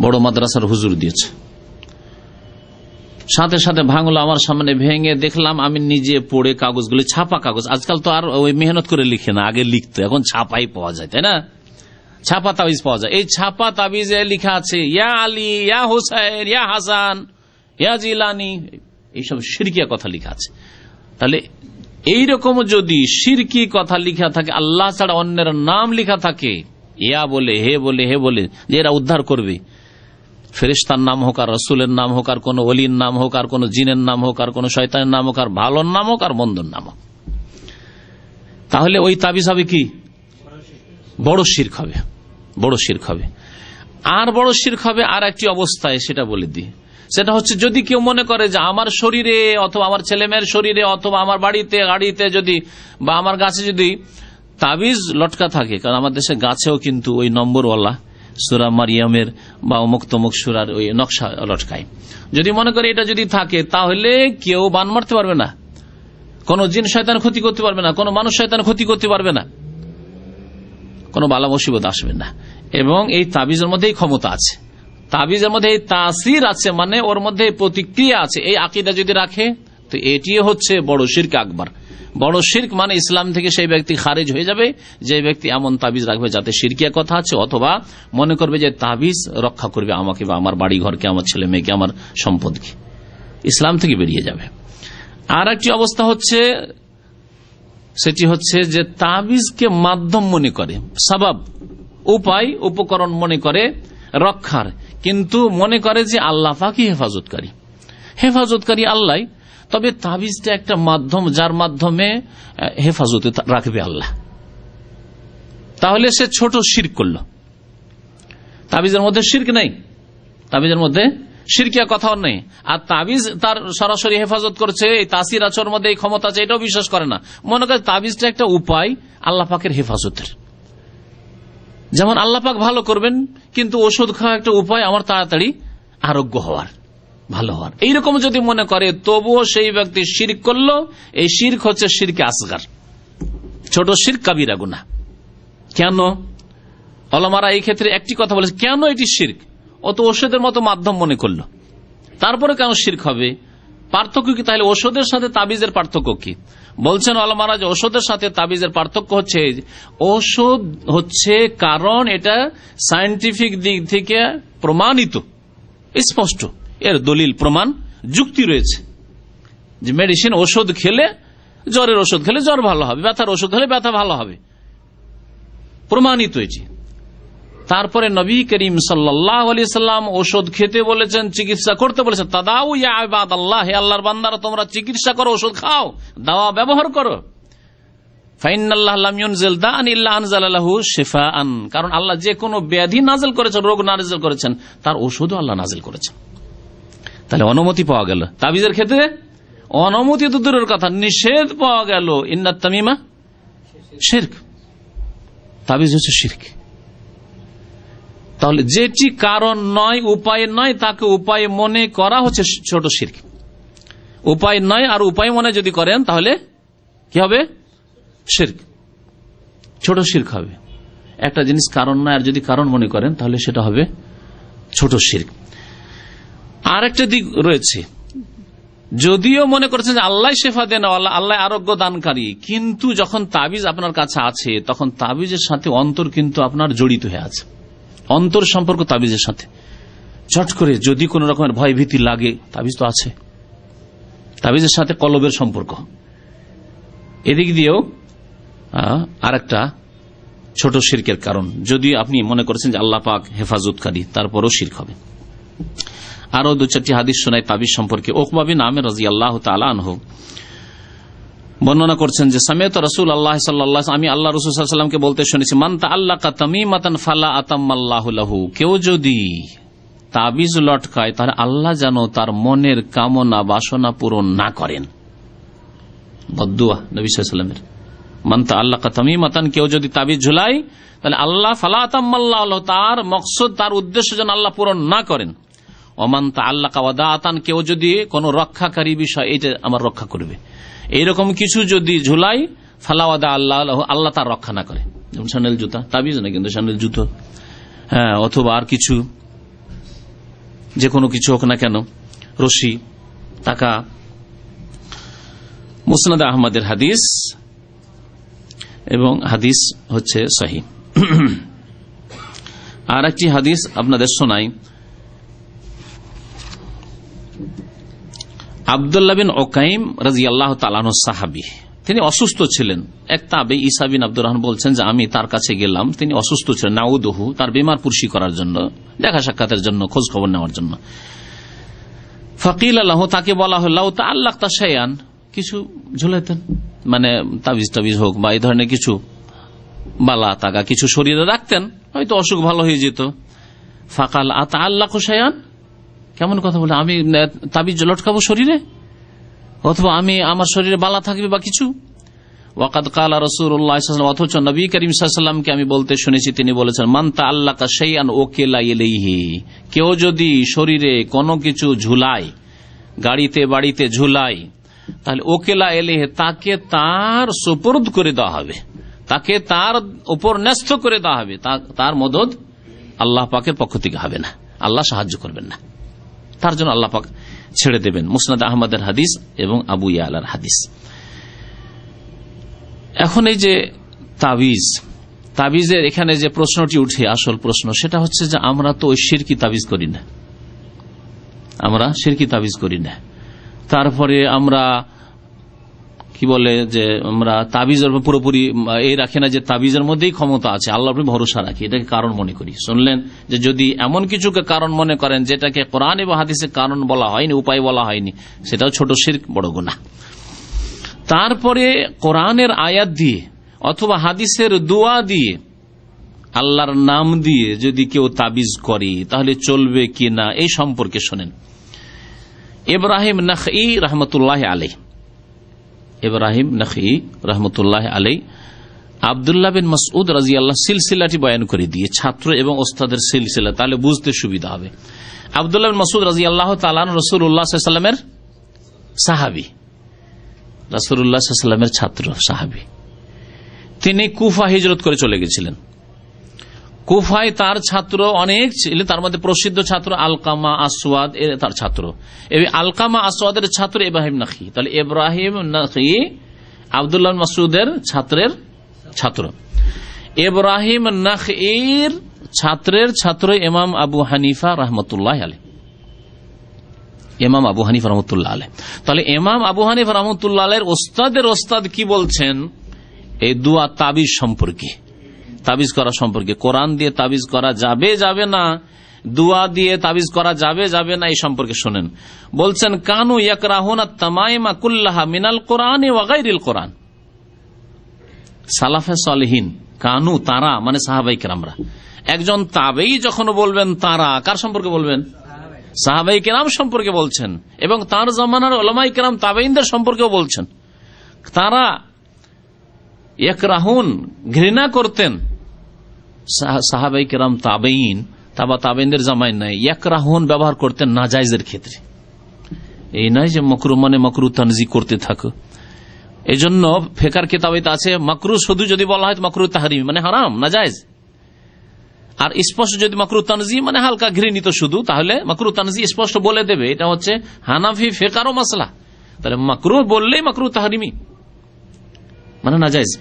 বড় মাদ্রাসার হুজুর দিয়েছে। সাথে সাথে ভাঙলো আমার সামনে, ভেঙে দেখলাম আমি নিজে পড়ে কাগজগুলি, ছাপা কাগজ। আজকাল তো আর ওই মেহনত করে লিখে না, আগে লিখতো, এখন ছাপাই পাওয়া যায়, তাই না? ছাপা তাবিজ পাওয়া যায়। এই ছাপা তাবিজে লিখা আছে ইয়া আলী, ইয়া হুসাইন, ইয়া হাসান, ইয়া জিলানি, এইসব শিরকিয়া কথা লিখা আছে। তাহলে এইরকম যদি শিরকি কথা লিখা থাকে, আল্লাহ ছাড়া অন্যের নাম লিখা থাকে, ইয়া বলে, হে বলে, হে বলে, যে এরা উদ্ধার করবে, ফেরেশতার নাম হোক, আর রাসূলের নাম হোক, আর কোন ওলির নাম হোক, আর কোন জিনের নাম হোক, আর কোন শয়তানের নাম হোক, আর ভালোর নাম হোক, আর মন্দর নাম হোক, তাহলে ওই তাবিজ হবে কি? বড় শিরক হবে, বড় শিরক হবে। আর বড় শিরক হবে আর একটি অবস্থায়, সেটা বলে দিই। সেটা হচ্ছে যদি কেউ মনে করে যে আমার শরীরে, অথবা আমার ছেলে মেয়ের শরীরে, অথবা আমার বাড়িতে, গাড়িতে যদি, বা আমার গাছে যদি তাবিজ লটকা থাকে, কারণ আমার দেশে গাছেও কিন্তু ওই নম্বরওয়ালা সূরা মারিয়ামের বা অমুক তমুক সূরার ওই নকশা লটকায়, যদি মনে করে এটা যদি থাকে, তাহলে কেউ বান মারতে পারবে না, কোন জিন শয়তান ক্ষতি করতে পারবে না, কোন মানুষ শয়তান ক্ষতি করতে পারবে না, কোন বালা মুসিবত আসবে না। এবং এই তাবিজের মধ্যেই ক্ষমতা আছে, তাবিজের মধ্যে এই তাসির আছে, মানে ওর মধ্যে প্রতিক্রিয়া আছে। এই আকীদা যদি রাখে, তো এটি হচ্ছে বড় শিরক আকবার, বড় শিরক মানে ইসলাম থেকে সেই ব্যক্তি খারিজ হয়ে যাবে যে ব্যক্তি এমন তাবিজ রাখবে যাতে শিরকিয়া কথা আছে, অথবা মনে করবে যে তাবিজ রক্ষা করবে আমাকে বা আমার বাড়ি ঘরকে, আমার ছেলে মেয়েকে, আমার সম্পদকে, ইসলাম থেকে বেরিয়ে যাবে। আর একটি অবস্থা হচ্ছে, সেটি হচ্ছে যে তাবিজকে মাধ্যম মনে করে, সাবাব, উপায়, উপকরণ মনে করে রক্ষার, কিন্তু মনে করে যে আল্লাহ পাকই হেফাজতকারী আল্লাহ, তবে তাবিজটা একটা মাধ্যম যার মাধ্যমে হেফাজতে রাখবে আল্লাহ। তাহলে সে ছোট শিরক করল। তাবিজের মধ্যে শিরক নেই, তাবিজের মধ্যে শিরকিয়া কথাও নেই, আর তাবিজ তার সরাসরি হেফাজত করছে, এই তাসির আচর মধ্যে এই ক্ষমতা আছে, এটাও বিশ্বাস করে না। মনে করে তাবিজটা একটা উপায় আল্লাহ পাকের হেফাজতের, যেমন আল্লাহ পাক ভালো করবেন, কিন্তু ওষুধ খাওয়া একটা উপায় আমার তাড়াতাড়ি আরোগ্য হওয়ার, ভালো হওয়ার। এইরকম যদি মনে করে তবুও সেই ব্যক্তি শিরক করলো। এই শিরক হচ্ছে শিরকে আসগার, ছোট শিরক, কাবিরা গুনাহ। কেন? ওলামারা এই ক্ষেত্রে একটি কথা বলেছে, কেন এটি শিরক? ও তো ওষুধের মতো মাধ্যম মনে করলো, তারপরে কেন শিরক হবে? পার্থক্য কি? তাহলে ওষুধের সাথে তাবিজের পার্থক্য কি? বলছেন ওলামারা যে ওষুধের সাথে তাবিজের পার্থক্য হচ্ছে, ওষুধ হচ্ছে কারণ এটা সায়েন্টিফিক দিক থেকে প্রমাণিত, স্পষ্ট, এর দলিল প্রমাণ যুক্তি রয়েছে যে মেডিসিন, ওষুধ খেলে, জ্বরের ওষুধ খেলে জ্বর ভালো হবে, ব্যথার ওষুধ খেলে ব্যথা ভালো হবে, প্রমাণিত এটি। তারপরে নবী করিম সাল্লাল্লাহু আলাইহি সাল্লাম ওষুধ খেতে বলেছেন, চিকিৎসা করতে বলেছেন। তাদাউ ইয়া ইবাদাল্লাহ, হে আল্লাহর বান্দারা তোমরা চিকিৎসা করো, ওষুধ খাও, দাওয়া ব্যবহার করো। ফাইনাল্লাহ লাম ইউনজিল দাআন ইল্লা আনজালা লাহু শিফাআন, কারণ আল্লাহ যে কোনো ব্যাধি নাযিল করেছেন, রোগ নাযিল করেছেন, তার ওষুধও আল্লাহ নাযিল করেছেন। তাহলে অনুমতি পাওয়া গেল। তাবিজের ক্ষেত্রে অনুমতি তো দূরের কথা, নিষেধ পাওয়া গেল। ইন্নাত তামিমা শিরক, তাবিজ হচ্ছে শিরক। তাহলে যেটি কারণ নয়, উপায় নয়, তাকে উপায় মনে করা হচ্ছে ছোট শিরক। উপায় নয় আর উপায় মনে যদি করেন তাহলে কি হবে? শিরক, ছোট শিরক হবে। একটা জিনিস কারণ নয় আর যদি কারণ মনে করেন তাহলে সেটা হবে ছোট শিরক। আর একটা দিক রয়েছে, যদিও মনে করছেন যে আল্লাহ শেফা দেন, আল্লাহ আরোগ্য দানকারী, কিন্তু যখন তাবিজ আপনার কাছে আছে তখন তাবিজের সাথে অন্তর কিন্তু আপনার জড়িত হয়ে আছে, অন্তর সম্পর্ক তাবিজের সাথে। চট করে যদি কোন রকমের ভয় ভীতি লাগে, তাবিজ তো আছে, তাবিজের সাথে কলবের সম্পর্ক। এদিক দিয়েও আরেকটা ছোট শিরকের কারণ, যদি আপনি মনে করেছেন যে আল্লাহ পাক হেফাজতকারী, তারপরও শিরক হবে। আরো দু চারটি হাদিস শোনায় তাবিজ সম্পর্কে। উকবা বিন আমির রাদিয়াল্লাহু তাআলা আনহু বর্ণনা করছেন যে সামিআতু রাসূলুল্লাহ সাল্লাল্লাহু আলাইহি ওয়াসাল্লাম, আমি আল্লাহ রাসূল সাল্লাল্লাহু আলাইহি ওয়াসাল্লামকে বলতে শুনেছি, মান তাআল্লাকা তামিমাতান ফালা আতাম্মাল্লাহু লাহু, কেউ যদি তাবিজ লটকায় তাহলে আল্লাহ যেন তার মনের কামনা বাসনা পূরণ না করেন। বদদুয়া নবী সাল্লাল্লাহু আলাইহি ওয়াসাল্লামের। মান তাআল্লাকা তামিমাতান, কেউ যদি তাবিজ ঝুলায় তাহলে আল্লাহ ফালা আতাম্মাল্লাহু লাহু, তার মকসদ, তার উদ্দেশ্য যেন আল্লাহ পূরণ না করেন। ওমান তাআল্লাকা ওয়াদাআতান, কেউ যদি কোন রক্ষাকারী বিষয়, এটা আমার রক্ষা করবে, এইরকম কিছু যদি ঝুলাই, ফালা ওয়াদা আল্লাহ, আল্লাহ তার রক্ষা না করে। যেমন স্যান্ডেল জুতা, তাবিজ না কিন্তু স্যান্ডেল জুতো, হ্যাঁ, অথবা আর কিছু, যে কোনো কিছু হোক না কেন, রশি, টাকা। মুসনাদ আহমদের হাদিস এবং হাদিস হচ্ছে সহিহ। আর একটি হাদিস আপনাদের শোনাই। আব্দুল্লাহ বিন উকাইম রাদিয়াল্লাহু তাআলা আনহু সাহাবী, তিনি অসুস্থ ছিলেন। এক তাবেঈ ঈসা বিন আব্দুর রহমান বলছেন যে আমি তার কাছে গেলাম, তিনি অসুস্থ ছিলেন, নাউদুহু, তার বিমার পুরসি করার জন্য, দেখা সাক্ষাতের জন্য, খোঁজ খবর নেওয়ার জন্য। ফাকিল লাহু, তাকে বলা হল, লাউ তাআল্লাকতা শাইআন, কিছু ঝুলাইতেন, মানে তাবিজ টাবিজ হোক বা এই ধরনের কিছু বালা তাগা কিছু শরীরে রাখতেন, হয়তো অসুখ ভালো হয়ে যেত। ফাকাল আতাআল্লাকু শাইআন, কেমন কথা বলে, আমি তাবিজ লটকাবো শরীরে, অথবা আমি আমার শরীরে বালা থাকবে বা কিছু। ওয়াকাদ কালা রাসূলুল্লাহ সাল্লাল্লাহু আলাইহি ওয়াসাল্লাম, অথচ নবী করিম সাল্লাল্লাহু আলাইহি ওয়াসাল্লামকে আমি বলতে শুনেছি, তিনি বলেছেন, মান তাআল্লাকা শাইআন ওয়াকিলা ইলাইহি, কেউ যদি শরীরে কোনো কিছু ঝুলায়, গাড়িতে বাড়িতে ঝুলায়, তাহলে ওকেলা ইলাইহি, তাকে তার সুপুর্দ করে দেওয়া হবে, তাকে তার উপর ন্যস্ত করে দেওয়া হবে, তার মদদ আল্লাহ পাকের পক্ষ থেকে হবে না, আল্লাহ সাহায্য করবেন না, তার জন্য আল্লাহ পাক ছেড়ে দেবেন। মুসনাদ আহমদের হাদিস এবং আবু ইয়ালার হাদিস। এখন এই যে তাবিজের এখানে যে প্রশ্নটি উঠে, আসল প্রশ্ন সেটা হচ্ছে যে আমরা তো ওই শিরকি তাবিজ করি না, আমরা শিরকি তাবিজ করি না। তারপরে আমরা কি বলে যে আমরা তাবিজের পুরোপুরি এই রাখি না যে তাবিজের মধ্যেই ক্ষমতা আছে, আল্লাহর উপর ভরসা রাখি, এটাকে কারণ মনে করি। শুনলেন যে যদি এমন কিছুকে কারণ মনে করেন যেটাকে কোরআন এবং হাদিসে কারণ বলা হয়নি, উপায় বলা হয়নি, সেটাও ছোট শিরক, বড় গুনাহ। তারপরে কোরআনের আয়াত দিয়ে অথবা হাদিসের দোয়া দিয়ে, আল্লাহর নাম দিয়ে যদি কেউ তাবিজ করে তাহলে চলবে কি না, এই সম্পর্কে শোনেন। ইব্রাহিম নাখঈ রহমতুল্লাহ আলাইহি, ইব্রাহিম নাখঈ রহমতুল্লাহ আলাইহি আব্দুল্লাহ বিন মাসউদ রাদিয়াল্লাহু সিলসিলাটি বয়ান করে দিয়ে, ছাত্র এবং ওস্তাদের সিলসিলা, তাহলে বুঝতে সুবিধা হবে। আব্দুল্লাহ বিন মাসউদ রাদিয়াল্লাহু তাআলা রাসূলুল্লাহ সাল্লাল্লাহু আলাইহি ওয়াসাল্লামের সাহাবী, রাসূলুল্লাহ সাল্লাল্লাহু আলাইহি ওয়াসাল্লামের ছাত্র সাহাবী। তিনি কুফা হিজরত করে চলে গেছিলেন। কুফায় তার ছাত্র অনেক ছিলেন, তার মধ্যে প্রসিদ্ধ ছাত্র আলকামা আসওয়াদ তার ছাত্র। এই আলকামা আসওয়াদের ছাত্র ইব্রাহিম নাখঈ। তাহলে ইব্রাহিম নাখঈ আব্দুল্লাহ মাসউদের ছাত্রের ছাত্র। ইব্রাহিম নাখঈর ছাত্রের ছাত্র ইমাম আবু হানিফা রহমতুল্লাহ আলাইহি, ইমাম আবু হানিফা রহমতুল্লাহ আলাইহি। তাহলে ইমাম আবু হানিফা রহমতুল্লাহ আলাইহির ওস্তাদের ওস্তাদ কি বলছেন এই দুয়া তাবিজ সম্পর্কে, তাবিজ করা সম্পর্কে? কোরআন দিয়ে তাবিজ করা যাবে যাবে না, দুয়া দিয়ে তাবিজ করা যাবে যাবে না, এই সম্পর্কে শুনেন। বলছেন কানু ইয়াকরাহুনা তামাইমা কুল্লাহা মিনাল কোরআনি ওয়া গায়রিল কোরআন। সালাফে সালেহিন কানু, তারা মানে সাহাবায়ে কেরামরা। একজন তাবেঈ যখন বলবেন তারা, কার সম্পর্কে বলবেন? সাহাবায়ে কেরাম সম্পর্কে বলছেন, এবং তার জামানার উলামায়ে কেরাম তাবেঈনদের সম্পর্কেও বলছেন। তারা ইয়াকরাহুন ঘৃণা করতেন, সাহাবায়ে কেরাম তাবেঈন তাবেঈনদের জামানায় নাই, ইয়াকরাহুন ব্যবহার করতেন নাজায়েজের ক্ষেত্রে। এই নয় যে মাকরুহ মানে মাকরুহ তানজি করতে থাকো। এই জন্য ফিকহের কিতাবে আছে মাকরুহ শুধু যদি বলা হয় মাকরুহ তাহরিম মানে হারাম নাজায়েজ, আর স্পষ্ট যদি মাকরুহ তানজি মানে হালকা ঘৃণিত শুধু, তাহলে মাকরুহ তানজি স্পষ্ট বলে দেবে। এটা হচ্ছে হানাফি ফিকহেরও মাসলা। তাহলে মাকরুহ বললেই মাকরুহ তাহরিমি মানে নাজায়েজ,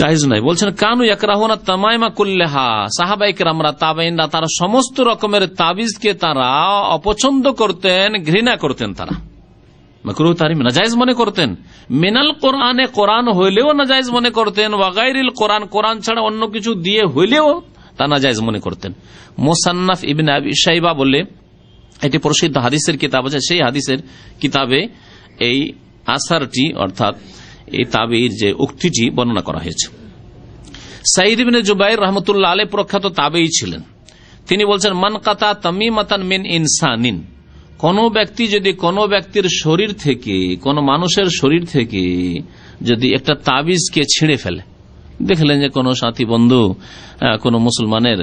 জায়েজ নাই। বলছেন কানু ইয়াকরাহুনা তামাইমা কুল্লাহা, সাহাবায়ে কেরামরা তাবেঈনরা তারা সমস্ত রকমের তাবিজকে তারা অপছন্দ করতেন, ঘৃণা করতেন, তারা মাকরুহ তাহরিম নাজায়েজ মনে করতেন। মিনাল কোরআনে, কোরআন হইলেও নাজায়েজ মনে করতেন, ওয়া গায়রিল কোরআন, কোরআন ছাড়া অন্য কিছু দিয়ে হইলেও তা নাজায়েজ মনে করতেন। মুসান্নাফ ইবনে আবি শাইবা বলে এটি প্রসিদ্ধ হাদিসের কিতাব আছে, সেই হাদিসের কিতাবে এই আসারটি অর্থাৎ এই তাবির যে উক্তিটি বর্ণনা করা হয়েছে। সাঈদ ইবনে জুবাইর রহমতুল্লাহ আলাইহি প্রখ্যাত তাবেঈ ছিলেন। তিনি বলছেন মান কাতা তামিমাতান মিন ইনসানিন, কোন ব্যক্তি যদি কোন ব্যক্তির শরীর থেকে, কোন মানুষের শরীর থেকে যদি একটা তাবিজকে ছিঁড়ে ফেলে, দেখলেন যে কোন সাথী বন্ধু কোন মুসলমানের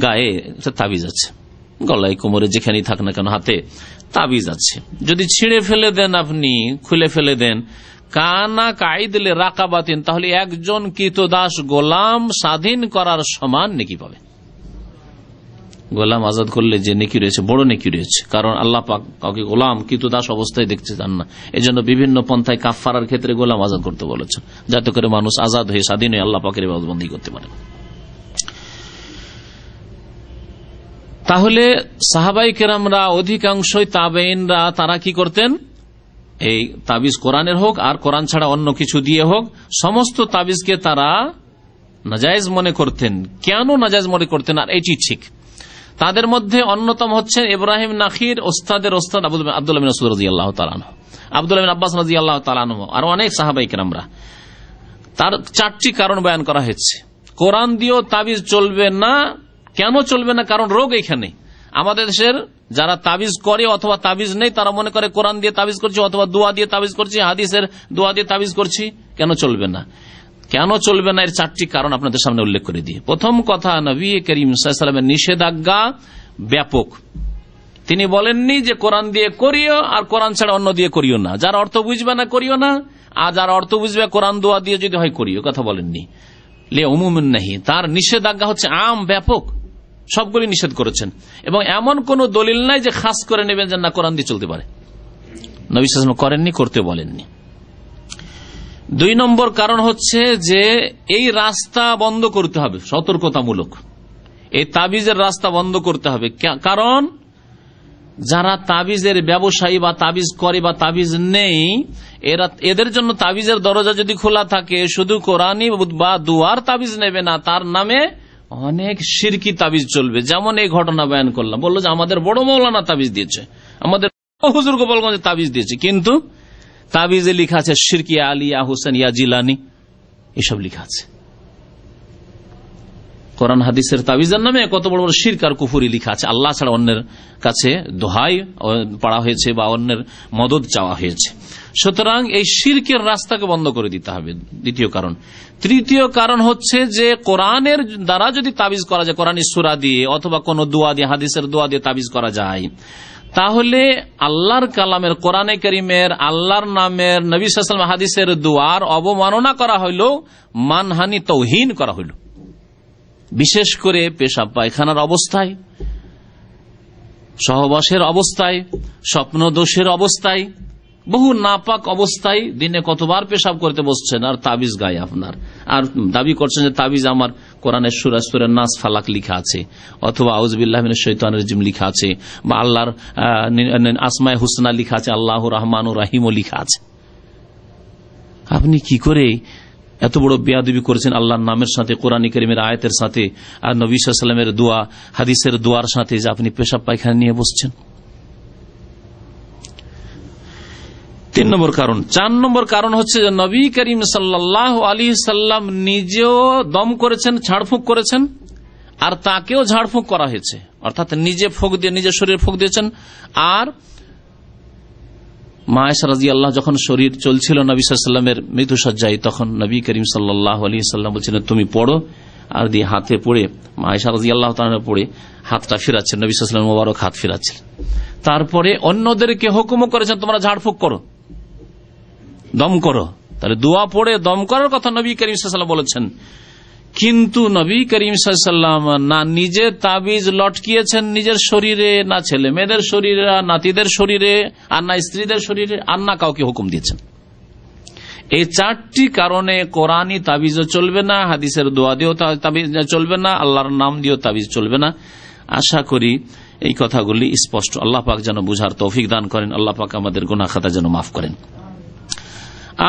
গায়ে একটা তাবিজ আছে, গলায় কোমরে যেখানেই থাক না কেন হাতে তাবিজ আছে, যদি ছিঁড়ে ফেলে দেন, আপনি খুলে ফেলে দেন, কানা কাইদলে রাকাবাতিন, তাহলে একজন কৃতদাস গোলাম স্বাধীন করার সমান নেকি পাবে। গোলাম আজাদ করলে যে নেকি রয়েছে, বড় নেকি রয়েছে, কারণ আল্লাহ পাক কাউকে গোলাম কৃতদাস অবস্থায় দেখতে চান না। এই জন্য বিভিন্ন পন্থায় কাফফারার ক্ষেত্রে গোলাম আজাদ করতে বলেছেন, যাতে করে মানুষ আজাদ হয়ে স্বাধীন হয়ে আল্লাহ পাকের ইবাদতবন্দি করতে পারে। তাহলে সাহাবায়ে কেরামরা অধিকাংশই তাবেঈনরা তারা কি করতেন, এই তাবিজ কোরআনের হোক আর কোরআন ছাড়া অন্য কিছু দিয়ে হোক, সমস্ত তাবিজকে তারা নাজায়েজ মনে করতেন। কেন নাজায়েজ মনে করতেন? আর এটি ঠিক। তাদের মধ্যে অন্যতম হচ্ছেন ইব্রাহিম নাখঈর ওস্তাদের ওস্তাদ আব্দুল্লাহ বিন মাসউদ রাদিয়াল্লাহু তাআলা আনহু, আব্দুল্লাহ বিন আব্বাস রাদিয়াল্লাহু তাআলা আনহু, আর অনেক সাহাবায়ে কেরামরা। তার 4টি কারণ বয়ান করা হয়েছে। কোরআন দিয়েও তাবিজ চলবে না। কেন চলবে না? কারণ রোগ এখানে। আমাদের দেশের যারা তাবিজ করে অথবা তাবিজ নেই, তারা মনে করে কোরআন দিয়ে তাবিজ করছি অথবা দোয়া দিয়ে তাবিজ করছি, হাদিসের দোয়া দিয়ে তাবিজ করছি। কেন চলবে না? কেন চলবে না এর 4টি কারণ আপনাদের সামনে উল্লেখ করে দিয়ে। প্রথম কথা, নবী করিম সাল্লাল্লাহু আলাইহি ওয়াসাল্লামের নিষেধাজ্ঞা ব্যাপক। তিনি বলেননি যে কোরআন দিয়ে করিও আর কোরআন ছাড়া অন্য দিয়ে করিও না, যার অর্থ বুঝবে না করিও না, আর যার অর্থ বুঝবে কোরআন দোয়া দিয়ে যদি হয় করিও, কথা বলেননি। লে উমুমুন নাহি, তার নিষেধাজ্ঞা হচ্ছে আম, ব্যাপক, সবগুলি নিষেধ করেছেন। এবং এমন কোন দলিল নাই যে খাস করে নেবেন যে না কোরআন দিয়ে চলতে পারে, নবী সাল্লাল্লাহু আলাইহি ওয়াসাল্লাম করেননি, করতে বলেননি। 2 নম্বর কারণ হচ্ছে যে এই রাস্তা বন্ধ করতে হবে, সতর্কতামূলক এই তাবিজের রাস্তা বন্ধ করতে হবে। কারণ যারা তাবিজের ব্যবসায়ী বা তাবিজ করে বা তাবিজ নেই, এদের জন্য তাবিজের দরজা যদি খোলা থাকে, শুধু কোরআনী বা দুয়ার তাবিজ নেবে না, তার নামে অনেক শিরকি তাবিজ চলবে। যেমন এই ঘটনা বয়ান করলাম, বললো যে আমাদের বড় মৌলানা তাবিজ দিয়েছে, আমাদের হুজুর গোপালগঞ্জে তাবিজ দিয়েছে, কিন্তু তাবিজে লেখা আছে শিরকি আলী, ইয়া হোসেন, ইয়া জিলানি, এসব লেখা আছে। কোরআন হাদিসের তাবিজের নামে কত বড় বড় শিরক আর কুফরি লেখা আছে। আল্লাহ ছাড়া অন্যের কাছে দোহাই পড়া হয়েছে বা অন্যের মদদ চাওয়া হয়েছে। সুতরাং এই শিরকের রাস্তাকে বন্ধ করে দিতে হবে, দ্বিতীয় কারণ। তৃতীয় কারণ হচ্ছে যে কোরআনের দ্বারা যদি তাবিজ করা যায়, কোরআনী সূরা দিয়ে অথবা কোন দোয়া দিয়ে, হাদিসের দোয়া দিয়ে তাবিজ করা যায়, তাহলে আল্লাহর কালামের, কোরআনে কারীমের, আল্লাহর নামের, নবী সাল্লাল্লাহু আলাইহি ওয়াসাল্লাম হাদিসের দোয়ার অবমাননা করা হইল, মানহানি, তাওহীন করা হইল। বিশেষ করে পেশাব পায়খানার অবস্থায়, সহবাসের অবস্থায়, স্বপ্ন দোষের অবস্থায়, বহু নাপাক অবস্থায় দিনে কতবার পেশাব করতে বসছেন আর তাবিজ গায়ে আপনার, আর দাবি করছেন যে তাবিজ আমার কোরআনের সূরা, সূরা নাস, ফালাক লিখা আছে, অথবা আউযুবিল্লাহি মিনাশ শাইতানির রাজিম লিখা আছে, বা আল্লাহর আসমায়ে হুসনা লিখা আছে, আল্লাহু রহমানুর রহিম লিখা আছে। আপনি কি করে এত বড় বেয়াদবি করেছেন আল্লাহর নামের সাথে, কোরআন কারীমের আয়াতের সাথে, আর নবী সাল্লাল্লাহু আলাইহি ওয়াসাল্লামের দোয়া, হাদিসের দোয়ার সাথে, যে আপনি পেশাব পায়খানা নিয়ে বসছেন। 3 নম্বর কারণ। 4 নম্বর কারণ হচ্ছে যে নবী করিম সাল্লাল্লাহু আলাইহি সাল্লাম নিজেও দম করেছেন, ঝাড়ফুঁক করেছেন, আর তাকেও ঝাড়ফুঁক করা হয়েছে, অর্থাৎ নিজে ফুঁক দিয়ে, নিজের শরীরে ফুঁক দিয়েছেন। আর মা আয়েশা রাদিয়াল্লাহু যখন শরীর চলছিল নবী সাল্লাল্লাহু আলাইহি সাল্লামের মৃত্যুশয্যায়, তখন নবী করিম সাল্লাল্লাহু আলাইহি সাল্লাম বলছেন তুমি পড়ো, আর দিয়ে হাতে পড়ে, মা আয়েশা রাদিয়াল্লাহু তাআলা পড়ে হাতটা ফিরাচ্ছেন, নবী সাল্লাল্লাহু আলাইহি ওয়াসাল্লাম মোবারক হাত ফিরাচ্ছেন। তারপরে অন্যদেরকে হুকুমও করেছেন তোমরা ঝাড়ফুঁক করো, দম করো। তাহলে দোয়া পড়ে দম করার কথা নবী করিম সাল্লাল্লাহু আলাইহি ওয়াসাল্লাম বলেছেন, কিন্তু নবী করিম সাল্লাল্লাহু আলাইহি ওয়াসাল্লাম না নিজে তাবিজ লটকিয়েছেন নিজের শরীরে, না ছেলে মেয়েদের শরীরে, নাতিদের শরীরে, আর না স্ত্রীদের শরীরে, আর না কাউকে হুকুম দিয়েছেন। এই 4টি কারণে কোরআনী তাবিজও চলবে না, হাদিসের দোয়া দিয়েও তাবিজ চলবে না, আল্লাহর নাম দিয়েও তাবিজ চলবে না। আশা করি এই কথাগুলি স্পষ্ট। আল্লাহ পাক যেন বুঝার তৌফিক দান করেন, আল্লাহ পাক আমাদের গুনাহ খাতা যেন মাফ করেন।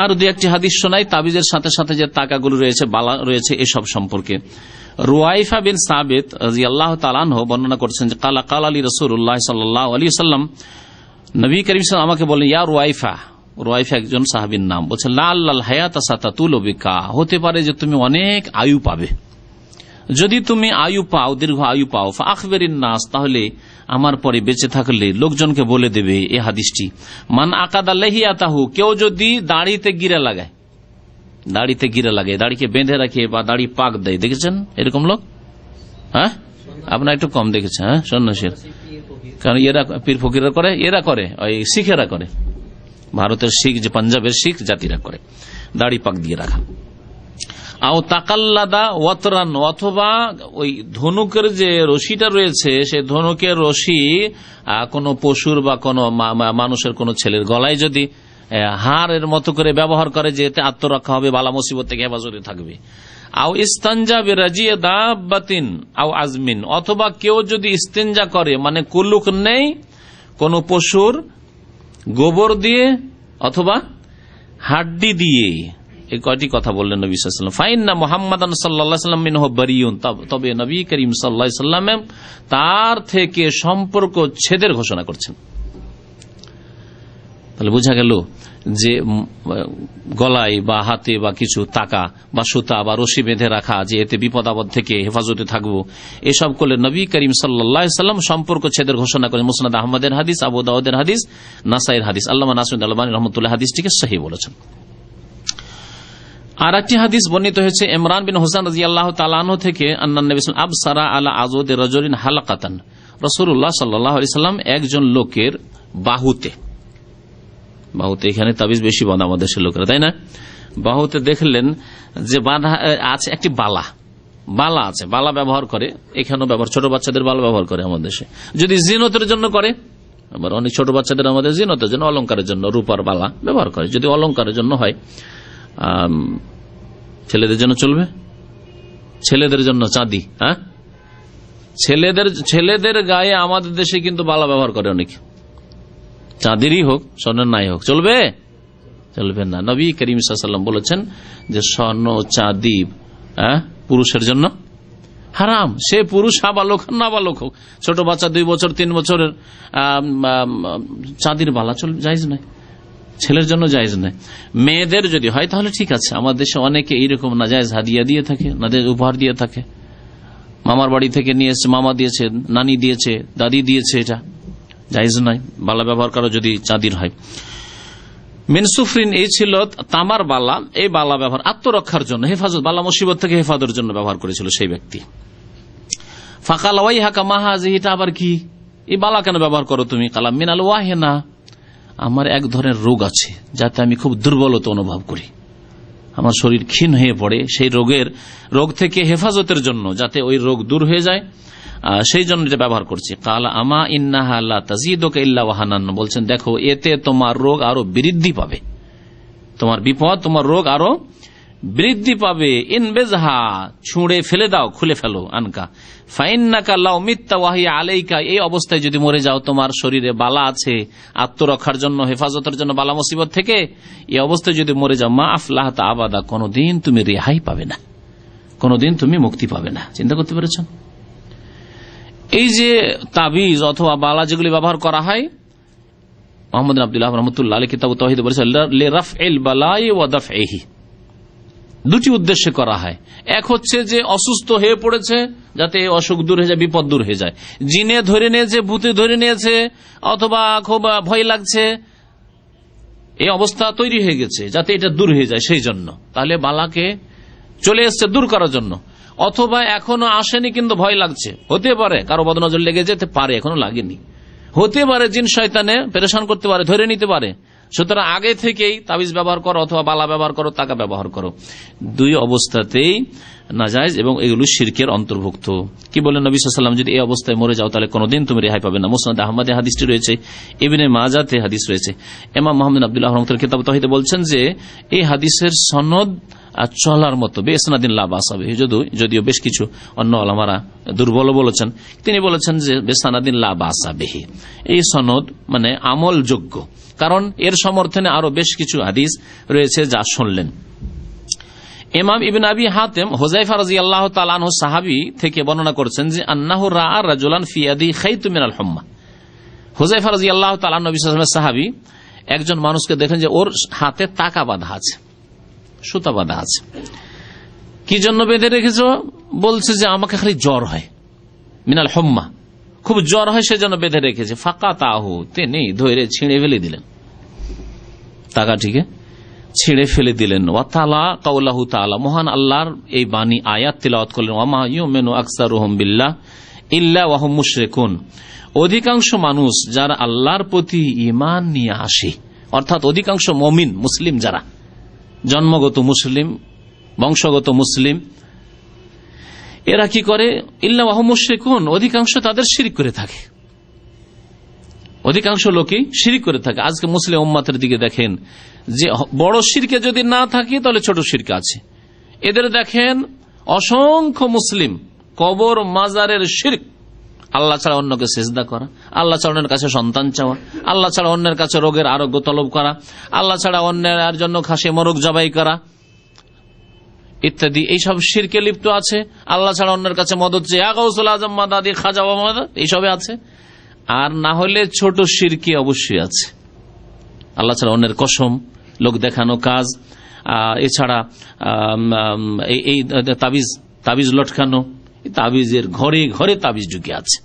আর 2-1টি হাদিস শোনাই তাবিজের সাথে সাথে যে তাকাগুলো রয়েছে, বালা রয়েছে, এসব সম্পর্কে। রুয়াইফা বিন সাবিত রাদিয়াল্লাহু তাআলা আনহু বর্ণনা করছেন যে কালা কালা আলী রাসূলুল্লাহ সাল্লাল্লাহু আলাইহি ওয়াসাল্লাম, নবী করিম সাল্লাল্লাহু আলাইহি ওয়াসাল্লাম আমাকে বলেন, ইয়া রুয়াইফা, রুয়াইফা একজন সাহাবীর নাম, বলছেন লাআল্লাল হায়াতা সাতাতুলু বিকা, হতে পারে যে তুমি অনেক আয়ু পাবে। যদি তুমি আয়ু পাও, দীর্ঘ আয়ু পাও, ফাআখবিরিন নাস, তাহলে আমার পরে বেঁচে থাকলে লোকজনকে বলে দেবে এই হাদিসটি, মান আকাদা লাহিয়াতাহু, কেউ যদি দাড়িতে গিরা লাগায়, দাড়িতে গিরা লাগায়, দাড়িকে বেঁধে রাখে বা দাড়ি পাক দেয়, দেখেছেন এরকম লোক? হ্যাঁ, আপনার একটু কম দেখেছেন। হ্যাঁ, সন্ন্যাসীর, কারণ এরা পীর ফকিররা করে, এরা করে, ওই শিখেরা করে, ভারতের শিখ, যে পাঞ্জাবের শিখ জাতিরা করে, দাড়ি পাক দিয়ে রাখা। আও তাকাল্লাদা ওয়াতরান, অথবা ওই ধনুকের যে রশিটা রয়েছে, সেই ধনুকের রশি কোন পশুর বা কোন মানুষের, কোন ছেলের গলায় যদি হাড়ের মতো করে ব্যবহার করে, যে এতে আত্মরক্ষা হবে, বালা মুসিবত থেকে হেফাজতে থাকবে। আও ইস্তানজা বিরাজিয়ে দাব্বাতিন আও আজমিন, অথবা কেউ যদি ইস্তেঞ্জা করে, মানে কুলুক নেই, কোন পশুর গোবর দিয়ে অথবা হাড্ডি দিয়ে, এই কয়টি কথা বললেন নবী সাল্লাল্লাহু আলাইহি ওয়াসাল্লাম। ফাইন্না মুহাম্মাদান সাল্লাল্লাহু আলাইহি ওয়াসাল্লাম মিনহু বারিউন, তবে নবী করিম সাল্লাল্লাহু আলাইহি ওয়াসাল্লাম তার থেকে সম্পর্ক ছেদের ঘোষণা করছেন। তাহলে বোঝা গেল যে গলায় বা হাতে বা কিছু তাকা বা সুতা বা রশি বেঁধে রাখা, যে এতে বিপদ আপদ থেকে হেফাজতে থাকবো, এসব করলে নবী করিম সাল্লাল্লাহু আলাইহি ওয়াসাল্লাম সম্পর্ক ছেদের ঘোষণা করেন। মুসনাদ আহমদের হাদিস, আবু দাউদের হাদিস, নাসাইর হাদিস। আল্লামা নাসিরুদ্দিন আলবানী রাহমাতুল্লাহ হাদিসটিকে সহিহ বলেছেন। আর একটি হাদিস বর্ণিত হয়েছে ইমরান বিন হুসাইন রাদিয়াল্লাহু তাআলা আনহু থেকে, আন্নান নবী সাল্লাল্লাহু আলাইহি ওয়াসাল্লাম আবসারা আলা আযওয়াদি রাজুলিন হালাকাতান, রাসূলুল্লাহ সাল্লাল্লাহু আলাইহি ওয়াসাল্লাম একজন লোকের বাহুতে, বাহুতে এখানে তাবিজ বেশি বাঁধা আমাদের দেশের লোকেরা, তাই না? বাহুতে দেখলেন যে বাঁধা আছে একটি বালা, বালা আছে, বালা ব্যবহার করে, এখানেও ব্যবহার, ছোট বাচ্চাদের বালা ব্যবহার করে আমাদের দেশে, যদি জিনতের জন্য করে, আবার অনেক ছোট বাচ্চাদের আমাদের জিনতের জন্য, অলংকারের জন্য রূপার বালা ব্যবহার করে, যদি অলংকারের জন্য হয়। ছেলেদের জন্য চলবে? ছেলেদের জন্য চাঁদি, হ্যাঁ, ছেলেদের গায়ে আমাদের দেশে কিন্তু বালা ব্যবহার করে অনেকে, চাঁদিরই হোক স্বর্ণের নাই হোক, চলবে? চলবে না। নবী করিম সাল্লাল্লাহু আলাইহি ওয়াসাল্লাম বলেছেন যে স্বর্ণ চাঁদি পুরুষের জন্য হারাম, সে পুরুষ নাবালক নাবালক হোক, ছোট বাচ্চা 2 বছর 3 বছরের চাঁদির বালা জায়েজ নয়, ছেলের জন্য জায়েজ নয়। মেয়েদের যদি হয় তাহলে ঠিক আছে। আমাদের দেশে অনেকে এইরকম নাজায়েজ হাদিয়া দিয়ে থাকে, নাজায়েজ উপহার দিয়ে থাকে, মামার বাড়ি থেকে নিয়ে এসে মামা দিয়েছে, নানি দিয়েছে, দাদি দিয়েছে, এটা জায়েজ নয় বালা ব্যবহার করা যদি চাঁদির হয়। মিনসুফরিন এই ছিল তামার বালা, এই বালা ব্যবহার আত্মরক্ষার জন্য, হেফাজত, বালা মুসিবত থেকে হেফাজতের জন্য ব্যবহার করেছিল সেই ব্যক্তি। ফাকাল ওয়াইহাকা মা হাযিহি, এটা আবার কি, এই বালা কেন ব্যবহার করো তুমি? কালাম মিনাল ওয়াহিনা, আমার এক ধরনের রোগ আছে যাতে আমি খুব দুর্বলতা অনুভব করি, আমার শরীর ক্ষীণ হয়ে পড়ে, সেই রোগ থেকে হেফাজতের জন্য, যাতে ওই রোগ দূর হয়ে যায়, সেই জন্য এটা ব্যবহার করছি। কালা আমা ইন্নাহা লা তাজিদুকা ইল্লা ওয়াহানান, বলছেন দেখো এতে তোমার রোগ আরো বৃদ্ধি পাবে, তোমার বিপদ, তোমার রোগ আরো বৃদ্ধি পাবে। ইনবেজহা, ছুঁড়ে ফেলে দাও, খুলে ফেলো, আনকা ফাইন্নাকা লাউ মিত্তা ওয়াহিয়া আলাইকা, এই অবস্থায় যদি মরে যাও, তোমার শরীরে বালা আছে আত্মরক্ষার জন্য, হেফাজতের জন্য, বালা মুসিবত থেকে, এই অবস্থায় যদি মরে যাও, মা আফলাহতা আবাদা, কোনদিন তুমি রেহাই পাবে না, কোনদিন তুমি মুক্তি পাবে না। চিন্তা করতে পেরেছ? এই যে তাবিজ অথবা বালা যেগুলি ব্যবহার করা হয়, মুহাম্মদ বিন আব্দুল্লাহ রাহমাতুল্লাহ আলাইহি কিতাব তাওহীদ বলেছেন লিরাফইল বালাই ওয়া দাফইহি, দুটি উদ্দেশ্যে করা হয়। এক হচ্ছে যে অসুস্থ হয়ে পড়েছে, যাতে অসুখ দূর হয়ে যায়, বিপদ দূর হয়ে যায়, জিনে ধরে নিয়েছে, ভূতে ধরে নিয়েছে, অথবা খুব ভয় লাগছে, এই অবস্থা তৈরি হয়ে গেছে, যাতে এটা দূর হয়ে যায়, সেই জন্য। তাহলে বালাকে চলে এসছে দূর করার জন্য। অথবা এখনো আসেনি কিন্তু ভয় লাগছে, হতে পারে কারো বদনজর লেগে যেতে পারে, এখনো লাগেনি, হতে পারে জিন শয়তানে পেরেশান করতে পারে, ধরে নিতে পারে, সুতরাং আগে থেকেই তাবিজ ব্যবহার করো অথবা বালা ব্যবহার করো, তাকা ব্যবহার করো, দুই অবস্থাতেই নাজায়েজ এবং এগুলো শিরকের অন্তর্ভুক্ত। কি বলেন নবী সাল্লাল্লাহু আলাইহি ওয়াসাল্লাম, যদি এই অবস্থায় মরে যাও তাহলে কোনদিন তুমি রেহাই পাবে না। মুসনাদ আহমদে হাদিসটি রয়েছে, ইবনে মাজাতে হাদিস রয়েছে। ইমাম মুহাম্মদ বিন আব্দুল্লাহ রাহমাতুল্লাহ কিতাব তাওহীদে বলছেন যে এই হাদিসের সনদ চলার মতো, বেসনাদিন লা বাসা বিহি, যদিও বেশ কিছু অন্য ওলামারা দুর্বল বলেছেন, তিনি বলেছেন যে বেসনাদিন লা বাসা বিহি, এই সনদ মানে আমলযোগ্য, কারণ এর সমর্থনে আরো বেশ কিছু হাদিস রয়েছে যা শুনলেন। ইমাম ইবনে আবি হাতেম হুযায়ফা রাদিয়াল্লাহু তাআলা আনহু সাহাবী থেকে বর্ণনা করেছেন যে আন্নাহু রাআ রাজুলান ফি ইয়াদি খাইতু মিনাল হুম্মা, হুযায়ফা রাদিয়াল্লাহু তাআলা নবী সাল্লাল্লাহু আলাইহি ওয়াসাল্লামের সাহাবী একজন মানুষকে দেখেন যে ওর হাতে তাকা বাঁধা আছে, সুতা বাঁধা আছে। কি জন্য বেঁধে রেখেছো? বলছে যে আমাকে খালি জ্বর হয়, মিনাল হুম্মা, খুব জ্বর হয়, সেজন্য বেঁধে রেখেছে। ফাকাতাহু, তিনি ধরে ছিঁড়ে ফেলে দিলেন তাকাটিকে, ছিঁড়ে ফেলে দিলেন। ওয়া তাআলা কাউলাহু তাআলা, মহান আল্লাহর এই বাণী আয়াত তিলাওয়াত করলেন, ওয়া মা ইউমিনু আকসারুহুম বিল্লাহ ইল্লা ওয়া হুম মুশরিকুন, অধিকাংশ মানুষ যারা আল্লাহর প্রতি ঈমান নিয়ে আসে, অর্থাৎ অধিকাংশ মুমিন মুসলিম যারা জন্মগত মুসলিম, বংশগত মুসলিম, এরা কি করে? ইল্লা ওয়া হুম মুশরিকুন, অধিকাংশ তাদের শিরক করে থাকে, অধিকাংশ লোকই শিরক করে থাকে। আজকে মুসলিম উম্মাতের দিকে দেখেন যে বড় শিরকে যদি না থাকে তাহলে ছোট শিরক আছে। এদের দেখেন অসংখ্য মুসলিম কবর মাজারের শিরক, আল্লাহ ছাড়া অন্যকে সেজদা করা, আল্লাহ ছাড়া অন্যের কাছে সন্তান চাওয়া, আল্লাহ ছাড়া অন্যের কাছে রোগের আরোগ্য তলব করা, আল্লাহ ছাড়া অন্যের জন্য খাসি মোরগ জবাই করা ইত্যাদি, এইসব শিরকে লিপ্ত আছে। আল্লাহ ছাড়া অন্যের কাছে মদত চেয়ে গাউসুল আজম মাদাদি খাজা মাদাদ এইসবে আছে। আর না হলে ছোট শিরকি অবশ্যই আছে, আল্লাহ ছাড়া অন্যের কসম, লোক দেখানো কাজ, এছাড়া এই তাবিজ লটকানো, তাবিজের ঘরে ঘরে তাবিজ ঢুকে আছে।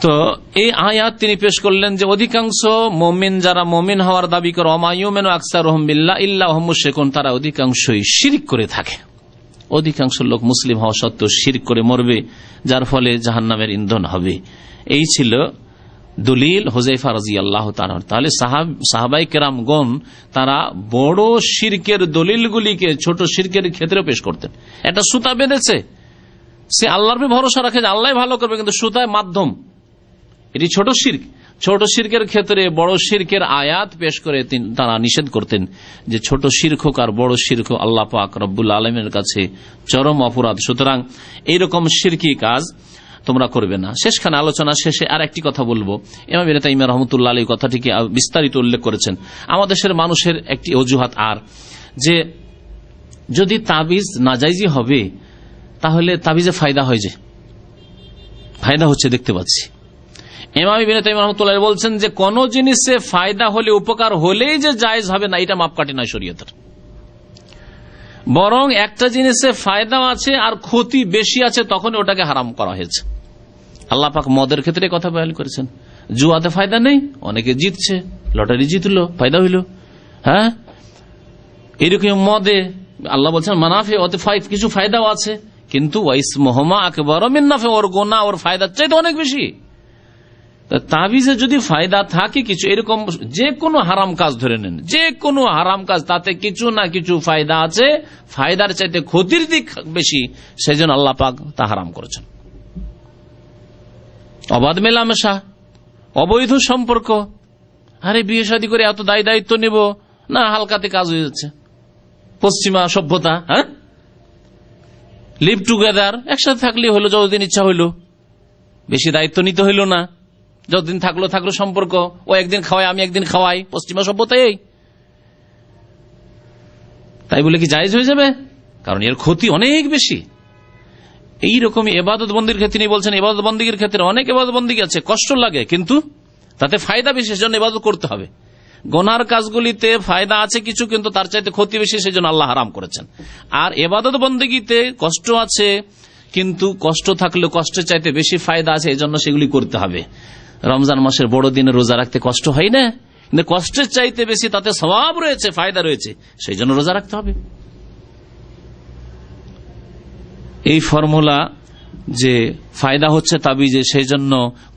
তো এই আয়াত তিনি পেশ করলেন যে অধিকাংশ মুমিন যারা মুমিন হওয়ার দাবি করে, ওয়া মা ইউমিনু আকসারুহুম বিল্লাহ ইল্লা ওয়া হুম মুশরিকুন, তারা অধিকাংশই শিরক করে থাকে। অধিকাংশ লোক মুসলিম হওয়া সত্ত্বেও শিরক করে মরবে, যার ফলে জাহান্নামের ইন্ধন হবে। এই ছিল দলিল হুযায়ফা রাদিয়াল্লাহু তাআলা। তাহলে সাহাবায়ে কেরামগণ তারা বড় শিরকের দলিলগুলিকে ছোট শিরকের ক্ষেত্রে পেশ করতেন। একটা সুতা বেঁধেছে, সে আল্লাহর উপর ভরসা রাখে যে আল্লাহ ভালো করবে, কিন্তু সুতায় মাধ্যম, এটি ছোট শিরক। ছোট শিরকের ক্ষেত্রে বড় শিরকের আয়াত পেশ করে তারা নিষেধ করতেন যে ছোট শিরক হোক আর বড় শিরক আল্লাহ পাক রব্বুল আলামিনের কাছে চরম অপরাধ, সুতরাং এইরকম শিরকি কাজ তোমরা করবে না। শেষখানে আলোচনা শেষে আর একটি কথা বলবো, ইমাম ইবনে তাইমিয়া রাহমাতুল্লাহ আলাইহি কথাটিকে বিস্তারিত উল্লেখ করেছেন। আমাদের দেশের মানুষের একটি অজুহাত আর যে যদি তাবিজ নাজাইজি হবে তাহলে তাবিজে ফায়দা হয়, যে ফায়দা হচ্ছে দেখতে পাচ্ছি। ইমাম ইবনে তাইমিয়া রাহমাতুল্লাহ আলাইহি বলছেন যে কোন জিনিসে ফায়দা হলে উপকার হলেই যে জায়েজ হবে না, এটা মাপকাঠি নয় শরীয়তের, বরং একটা জিনিসে ফায়দা আছে আর ক্ষতি বেশি আছে তখন ওটাকে হারাম করা হয়েছে। আল্লাহ পাক মদের ক্ষেত্রে কথা বয়ান করেছেন, জুয়াতে ফায়দা নেই, অনেকে জিতছে, লটারি জিতলো, ফায়দা হইল। হ্যাঁ, এরকম মদে আল্লাহ বলছেন মানাফে, ওতে কিছু ফায়দাও আছে, কিন্তু ওয়াইসমুহুমা আকবার মিন নাফি, ওর গুনাহ ওর ফায়দার চাইতে অনেক বেশি। তাবিজে যদি ফায়দা থাকে কিছু, এরকম যে কোনো হারাম কাজ ধরে নেন, যে কোনো হারাম কাজ তাতে কিছু না কিছু ফায়দা আছে, ফায়দার চাইতে ক্ষতির দিক বেশি, সেজন্য আল্লাহ পাক তা হারাম করেছেন। অবাধ মেলামেশা, অবৈধ সম্পর্ক, আরে বিয়ে শাদী করে এত দায়িত্ব নেব না, হালকাতে কাজ হয়ে যাচ্ছে। পশ্চিমা সভ্যতা, হ্যাঁ, লিভ টুগেদার, একসাথে থাকলে হলো, যতদিন ইচ্ছা হইল, বেশি দায়িত্ব নিতে হইল না, যতদিন থাকলো সম্পর্ক, ও একদিন খাওয়াই আমি একদিন খাওয়াই, পশ্চিমা সভ্যতায়। তাই বলে কি জায়েজ হয়ে যাবে? কারণ এর ক্ষতি অনেক বেশি। এইরকমই ইবাদত বন্দির ক্ষেত্রে বলছেন, ইবাদত বন্দির ক্ষেত্রে অনেক ইবাদত বন্দি আছে, কষ্ট লাগে কিন্তু তাতে ফায়দা বেশি, সেজন্য ইবাদত করতে হবে। গুনার কাজগুলিতে ফায়দা আছে কিছু, কিন্তু তার চাইতে ক্ষতি বেশি, সেজন্য আল্লাহ হারাম করেছেন। আর ইবাদত বন্দেগীতে কষ্ট আছে, কিন্তু কষ্ট থাকলেও কষ্টের চাইতে বেশি ফায়দা আছে, এজন্য সেগুলি করতে হবে। রমজান মাসের বড় দিনে রোজা রাখতে কষ্ট হয় না, কিন্তু কষ্টের চাইতে বেশি তাতে সওয়াব রয়েছে, ফায়দা রয়েছে, সেই জন্য রোজা রাখতে হবে। এই ফর্মুলা যে ফায়দা হচ্ছে তাবিজে, সেই জন্য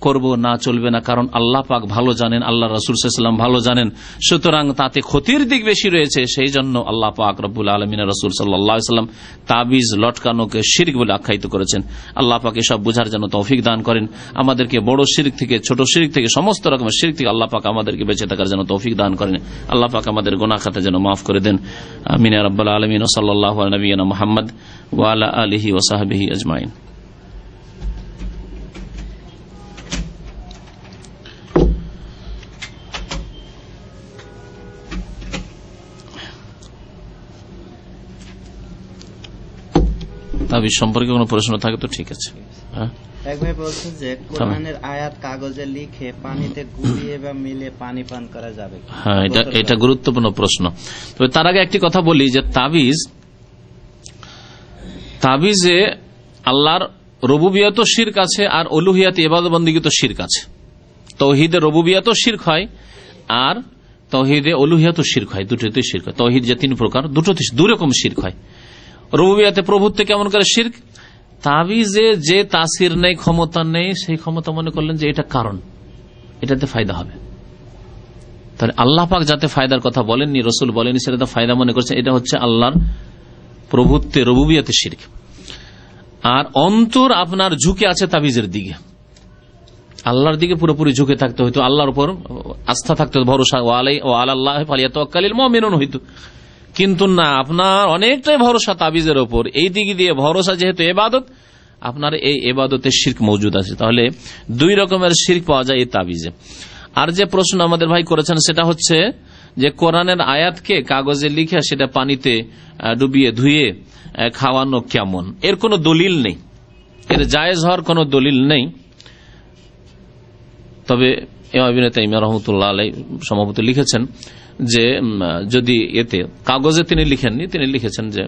করব না, চলবে না, কারণ আল্লাহ পাক ভালো জানেন, আল্লাহ রাসূল সাল্লাল্লাহু আলাইহি ওয়াসাল্লাম ভালো জানেন, সুতরাং তাতে ক্ষতির দিক বেশি রয়েছে, সেই জন্য আল্লাহ পাক রব্বুল আলামিনের রাসূল সাল্লাল্লাহু আলাইহি ওয়াসাল্লাম তাবিজ লটকানোকে শিরক বলে আখ্যায়িত করেছেন। আল্লাহ পাক এসব বুঝার জন্য তৌফিক দান করেন, আমাদেরকে বড় শিরক থেকে, ছোট শিরক থেকে, সমস্ত রকমের শিরক থেকে আল্লাহ পাক আমাদেরকে বেঁচে থাকার জন্য তৌফিক দান করেন। আল্লাহ পাক আমাদের গুনাহ খাতা যেন মাফ করে দেন। আমিন ইয়া রাব্বাল আলামিন। সাল্লাল্লাহু আলা নবিয়িনা মুহাম্মদ ওয়া আলা আলিহি ওয়া সাহবিহি আজমাইন। তাবিজ সম্পর্কে কোনো প্রশ্ন থাকে তো ঠিক আছে। এক ভাই বলছে যে কোরআনের আয়াত কাগজে লিখে পানিতে গুলিয়ে বা মিলে পানি পান করা যাবে? হ্যাঁ, এটা গুরুত্বপূর্ণ প্রশ্ন। তবে তার আগে একটি কথা বলি যে তাবিজে আল্লাহর রুবুবিয়ত শিরক আছে আর উলুহিয়াত ইবাদত বন্দেগী শিরক আছে। তাওহীদে রুবুবিয়ত শিরক হয় আর তাওহীদে উলুহিয়াত শিরক হয়, দুটোতে শিরক হয়। তাওহীদ যে তিন প্রকার, দুটোতে দুই রকম শিরক হয়। রুবুবিয়তে প্রভুত্বে কেমন করে শিরক, তাবিজে যে তাসির নেই, ক্ষমতা নেই, সেই ক্ষমতা মনে করলেন যে এটা কারণ, এটাতে ফায়দা হবে। তাহলে আল্লাহ পাক যাতে ফায়দার কথা বলেননি, রসুল বলেননি, সেটা ফায়দা মনে করছে, এটা হচ্ছে আল্লাহর প্রভুত্বে রুবুবিয়তে শিরক। আর অন্তর আপনার ঝুঁকে আছে তাবিজের দিকে, আল্লাহর দিকে পুরোপুরি ঝুঁকে থাকতে হইতো, আল্লাহর উপর আস্থা থাকতে হতো, ভরসা, ও আলাল্লাহি ফালিয়াতাওয়াক্কালিল মুমিনুন হইতো। কিন্তু না, আপনার অনেকটাই ভরসা তাবিজের ওপর, এই দিক দিয়ে ভরসা যেহেতু ইবাদত, আপনার এই ইবাদতের শিরক মওজুদ আছে। তাহলে দুই রকমের শিরক পাওয়া যায় এই তাবিজে। আর যে প্রশ্ন আমাদের ভাই করেছেন সেটা হচ্ছে যে কোরআনের আয়াতকে কাগজে লিখে সেটা পানিতে ডুবিয়ে ধুয়ে খাওয়ানো কেমন, এর কোনো দলিল নেই, এর জায়েজ হওয়ার কোনো দলিল নেই। তবে ইমাম ইবনে তাইমিয়া রাহমাতুল্লাহ আলাইহি সম্ভবত লিখেছেন যে যদি এতে কাগজে তিনি লিখেননি, তিনি লিখেছেন যে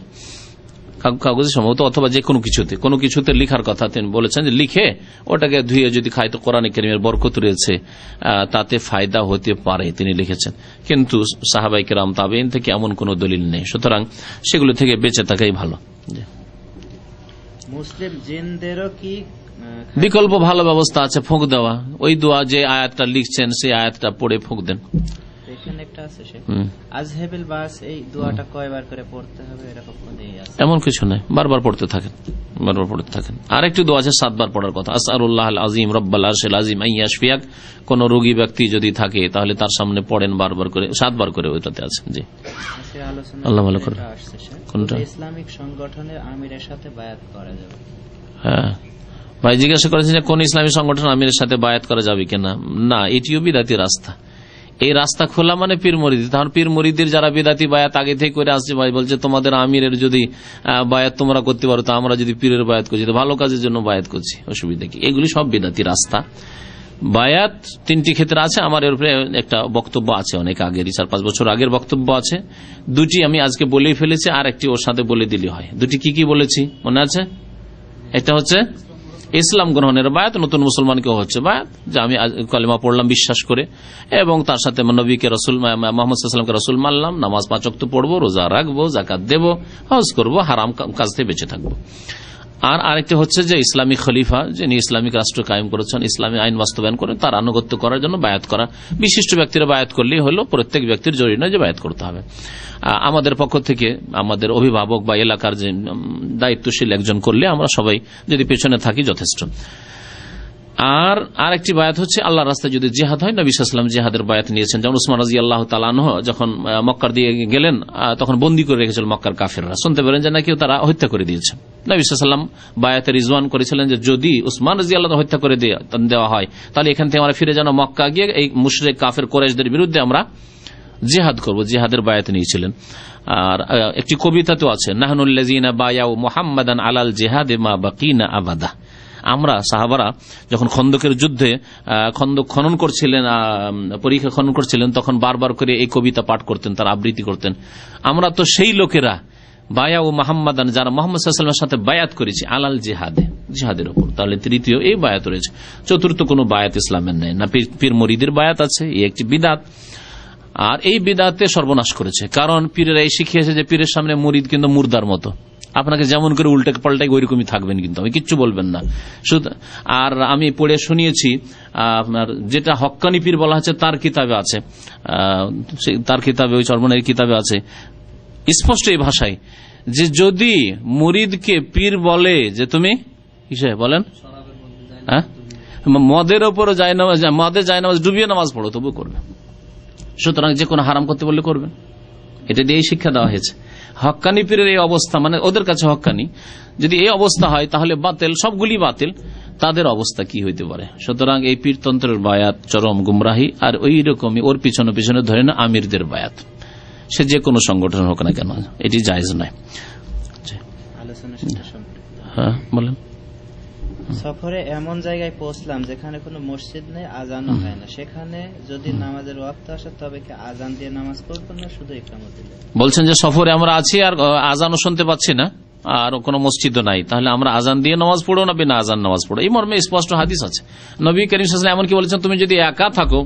কাগজে সম্ভবত অথবা যে কোনো কিছুতে লিখার কথা তিনি বলেছেন যে লিখে ওটাকে ধুয়ে যদি খায় তো কোরআনে কারীমের বরকত রয়েছে, তাতে ফায়দা হতে পারে, তিনি লিখেছেন। কিন্তু সাহাবায়ে কেরাম তাবেঈন থেকে এমন কোনো দলিল নেই, সুতরাং সেগুলো থেকে বেঁচে থাকাই ভালো। মুসলিম জিনদেরও কি বিকল্প ভালো ব্যবস্থা আছে, ফুঁক দেওয়া, ওই দোয়া যে আয়াতটা লিখছেন সেই আয়াতটা পড়ে ফুঁক দেন। এখানে একটা আছে আজহেবিল বাস, এই দোয়াটা কয়বার করে পড়তে হবে এরকম কোনো আছে? এমন কিছু নাই, বারবার পড়তে থাকেন, বারবার পড়তে থাকেন। আরেকটি দোয়া আছে 7 বার পড়ার কথা, আসআলুল্লাহ আল আজিম রব্বাল আরশিল আজিম আন ইয়াশফিয়াক। কোন রোগী ব্যক্তি যদি থাকে তাহলে তার সামনে পড়েন বারবার করে, 7 বার করে, ওইটাতে আছে। জি, আল্লাহ ভালো করে। কোনটা? ইসলামিক সংগঠনের আমিরের সাথে বায়াত করা যাবে? হ্যাঁ, ভাই জিজ্ঞাসা করেছেন যে কোন ইসলামী সংগঠন আমিরের সাথে বায়াত করা যাবে কিনা। না, এটিও বিদাতি রাস্তা। এই রাস্তা খোলা মানে পীর মুরিদি। তখন পীর মুরিদির যারা বিদাতি বায়াত আগে থেকে করে আসছে, ভাই বলছে তোমাদের আমিরের যদি বায়াত তোমরা করতে পারো, তো আমরা যদি পীরের বায়াত করছি, তো ভালো কাজের জন্য বায়াত করছি, অসুবিধা কি? এগুলি সব বিদাতি রাস্তা। বায়াত 3টি ক্ষেত্রে আছে। আমার এর উপরে একটা বক্তব্য আছে, অনেক আগেরই, 4-5 বছর আগের বক্তব্য আছে। 2টি আমি আজকে বলেই ফেলেছি, আর একটি ওর সাথে বলে দিলে হয়। 2টি কি কি বলেছি মনে আছে? একটা হচ্ছে ইসলাম গ্রহণের বায়াত, নতুন মুসলমানকে হচ্ছে বায়াত, যে আমি কালেমা পড়লাম বিশ্বাস করে, এবং তার সাথে নবীকে রসুল মুহাম্মদ সাল্লাল্লাহু আলাইহি ওয়াসাল্লামকে রসুল মানলাম, নামাজ 5 ওয়াক্ত পড়বো, রোজা রাখবো, যাকাত দেব, হজ করবো, হারাম কাজ থেকে বেঁচে থাকবো। আর আরেকটা হচ্ছে যে ইসলামী খলিফা, যিনি ইসলামিক রাষ্ট্র কায়েম করেছেন, ইসলামী আইন বাস্তবায়ন করেন, তার আনুগত্য করার জন্য বায়াত করা। বিশিষ্ট ব্যক্তিরা বায়াত করলেই হলো, প্রত্যেক ব্যক্তির জরুরি নয় যে বায়াত করতে হবে। আমাদের পক্ষ থেকে আমাদের অভিভাবক বা এলাকার যে দায়িত্বশীল একজন করলে আমরা সবাই যদি পেছনে থাকি যথেষ্ট। আর আরেকটি বায়াত হচ্ছে আল্লাহর রাস্তায় যদি জিহাদ হয়, নবী সাল্লাল্লাহু আলাইহি ওয়াসাল্লাম জিহাদের বায়াত নিয়েছেন। যেমন উসমান রাদিয়াল্লাহু তাআলা আনহু যখন মক্কার দিয়ে গেলেন, তখন বন্দী করে রেখেছিল মক্কার কাফেররা। শুনতে পেলেন যে নাকি তারা হত্যা করে দিয়েছে। নবী সাল্লাল্লাহু আলাইহি ওয়াসাল্লাম বায়াতে রিজওয়ান করেছিলেন যে যদি উসমান রাদিয়াল্লাহু হত্যা করে দেওয়া হয়, তাহলে এখান থেকে আমরা ফিরে যেন মক্কা গিয়ে এই মুশরিক কাফের কুরাইশদের বিরুদ্ধে আমরা জিহাদ করব, জিহাদের বায়াত নিয়েছিলেন। আর একটি কবিতা তো আছে, নাহনুল্লাযিনা বায়াউ মুহাম্মাদান আলাল জিহাদে মা বাকিনা আবাদা। আমরা সাহাবারা যখন খন্দকের যুদ্ধে খন্দক খনন করছিলেন, পরীক্ষা খনন করছিলেন, তখন বারবার করে এই কবিতা পাঠ করতেন, তার আবৃত্তি করতেন। আমরা তো সেই লোকেরা বায়াউ মুহাম্মাদান, যারা মুহাম্মদ সাল্লাল্লাহু আলাইহি ওয়াসাল্লামের সাথে বায়াত করেছি আলাল জিহাদে, জিহাদের উপর। তাহলে 3য় এই বায়াত রয়েছে। 4র্থ কোনো বায়াত ইসলামের নেই। না পীর মুরিদের বায়াত আছে, এই একটি বিদআত। আর এই বিদআতে সর্বনাশ করেছে, কারণ পীরেরা এই শিখিয়েছে যে পীরের সামনে মুরিদ কিন্তু মুর্দার মতো, আপনাকে যেমন করে উল্টে পাল্টাই ওইরকমই থাকবেন, কিন্তু আমি কিচ্ছু বলবেন না। আর আমি পড়ে শুনিয়েছি আপনার যেটা হক্কানি পীর বলা হচ্ছে তার কিতাবে আছে, তার কিতাবে, ওই চরমনের কিতাবে আছে স্পষ্ট এই ভাষায় যে যদি মুরিদকে পীর বলে যে তুমি কিসে বলেন মদের ওপর জায়নামাজ, মদের জায়নামাজ ডুবিয়ে নামাজ পড়ো, তবু করবে। সুতরাং যে কোনো হারাম করতে বললে করবেন, এটা দিয়ে শিক্ষা দেওয়া হয়েছে। হক্কানি পীরের এই অবস্থা, মানে ওদের কাছে হক্কানি যদি এই অবস্থা হয়, তাহলে বাতিল, সবগুলি বাতিল, তাদের অবস্থা কি হইতে পারে? সুতরাং এই পীরতন্ত্রের বায়াত চরম গুমরাহি। আর ওই রকমই ওর পিছনে পিছনে ধরে না আমিরদের বায়াত, সে যে কোনো সংগঠন হোক না কেন, এটি জায়েজ নয়। হ্যাঁ বলেন। সফরে এমন জায়গায় পৌঁছলাম যেখানে কোনো মসজিদ নেই, আজানও হয় না, সেখানে যদি নামাজের ওয়াক্ত আসে তবে কি আজান দিয়ে নামাজ পড়বো না শুধু ইকামত দিলে? বলছেন যে সফরে আমরা আছি আর আজানও শুনতে পাচ্ছি না আর কোনো মসজিদও নাই, তাহলে আমরা আজান দিয়ে নামাজ পড়ো না বিনা আজান নামাজ পড়ো? এই মর্মে স্পষ্ট হাদিস আছে। নবী করিম সাল্লাল্লাহু আলাইহি ওয়াসাল্লাম এমনকি বলেছেন তুমি যদি একা থাকো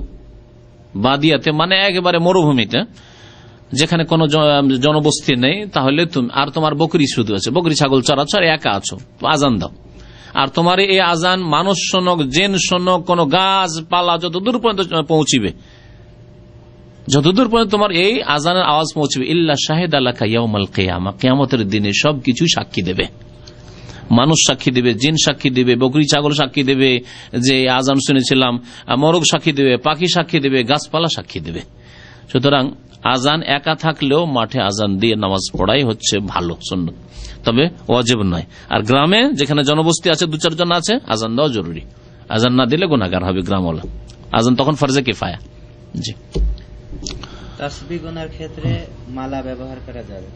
বাদিয়াতে, মানে একেবারে মরুভূমিতে, যেখানে কোনো জনবস্তি নেই, তাহলে তুমি আর তোমার বকরি শুধু আছে, বকরি ছাগল চড়াচ্ছ আর একা আছো, আজান দাও। আর তোমার এই আজান মানুষ শোনক, জেন শোনক, কোন গাছ পালা যতদূর পর্যন্ত পৌঁছিবে, যতদূর পর্যন্ত তোমার এই আজানের আওয়াজ পৌঁছবে, ইল্লা শাহিদ আলাকা ইয়াউমাল কিয়ামা, কিয়ামতের দিনে সবকিছু সাক্ষী দেবে। মানুষ সাক্ষী দেবে, জিন সাক্ষী দেবে, বকরি ছাগল সাক্ষী দেবে যে আজান শুনেছিলাম, মরগ সাক্ষী দেবে, পাখি সাক্ষী দেবে, গাছপালা সাক্ষী দেবে। সুতরাং আজান একা থাকলেও মাঠে আজান দিয়ে নামাজ পড়াই হচ্ছে ভালো, সুন্নাত, তবে ওয়াজিব নয়। আর গ্রামে যেখানে জনবস্তি আছে, 2-4 জন আছে, আজান দেওয়া জরুরি। আজান না দিলে গুনাহগার হবে গ্রামওয়ালা। আজান তখন ফরজে কিফায়া। জি। তাসবিহ গণনার ক্ষেত্রে মালা ব্যবহার করা যাবে?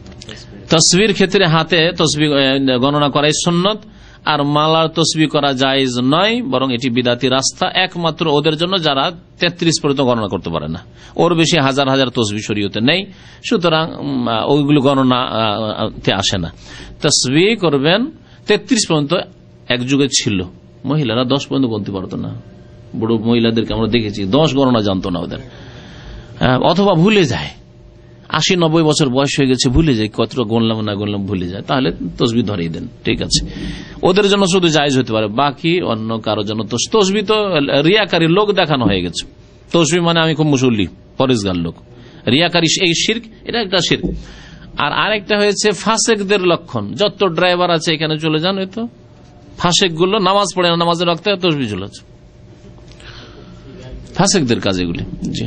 তাসবির ক্ষেত্রে হাতে তাসবিহ গণনা করাই সুন্নাত, আর মালার তসবিহ করা জায়েজ নয়, বরং এটি বিদাতি রাস্তা। একমাত্র ওদের জন্য যারা 33 পর্যন্ত গণনা করতে পারে না, ওর বেশি হাজার হাজার তসবিহ শরীয়তে নেই, সুতরাং ওইগুলো গণনাতে আসে না। তসবিহ করবেন 33 পর্যন্ত। এক যুগে ছিল মহিলারা 10 পর্যন্ত বলতে পারতো না, বুড়ো মহিলাদেরকে আমরা দেখেছি 10 গণনা জানতো না ওদের, অথবা ভুলে যায়, 80-90 বছর বয়স হয়ে গেছে, ভুলে যায় কতটা গণলাম না গণলাম, ভুলে যায়, তাহলে তসবিহ ধরিয়ে দেন, ঠিক আছে। ওদের জন্য শুধু জায়েজ হতে পারে, বাকি অন্য কারো জন্য তসবিহ তো রিয়াকারী লোক দেখানো হয়ে গেছে। তসবিহ মানে আমি খুব মুসল্লি পরেজগার লোক, রিয়াকারী এই শিরক, এটা একটা শিরক। আর আরেকটা হয়েছে ফাসেকদের লক্ষণ। যত ড্রাইভার আছে এখানে চলে যান, এই তো ফাসেক গুলো নামাজ পড়ে না, নামাজের রক্তে তসবিহ ঝুলাচ্ছে, ফাসেকদের কাজ এগুলি। জি,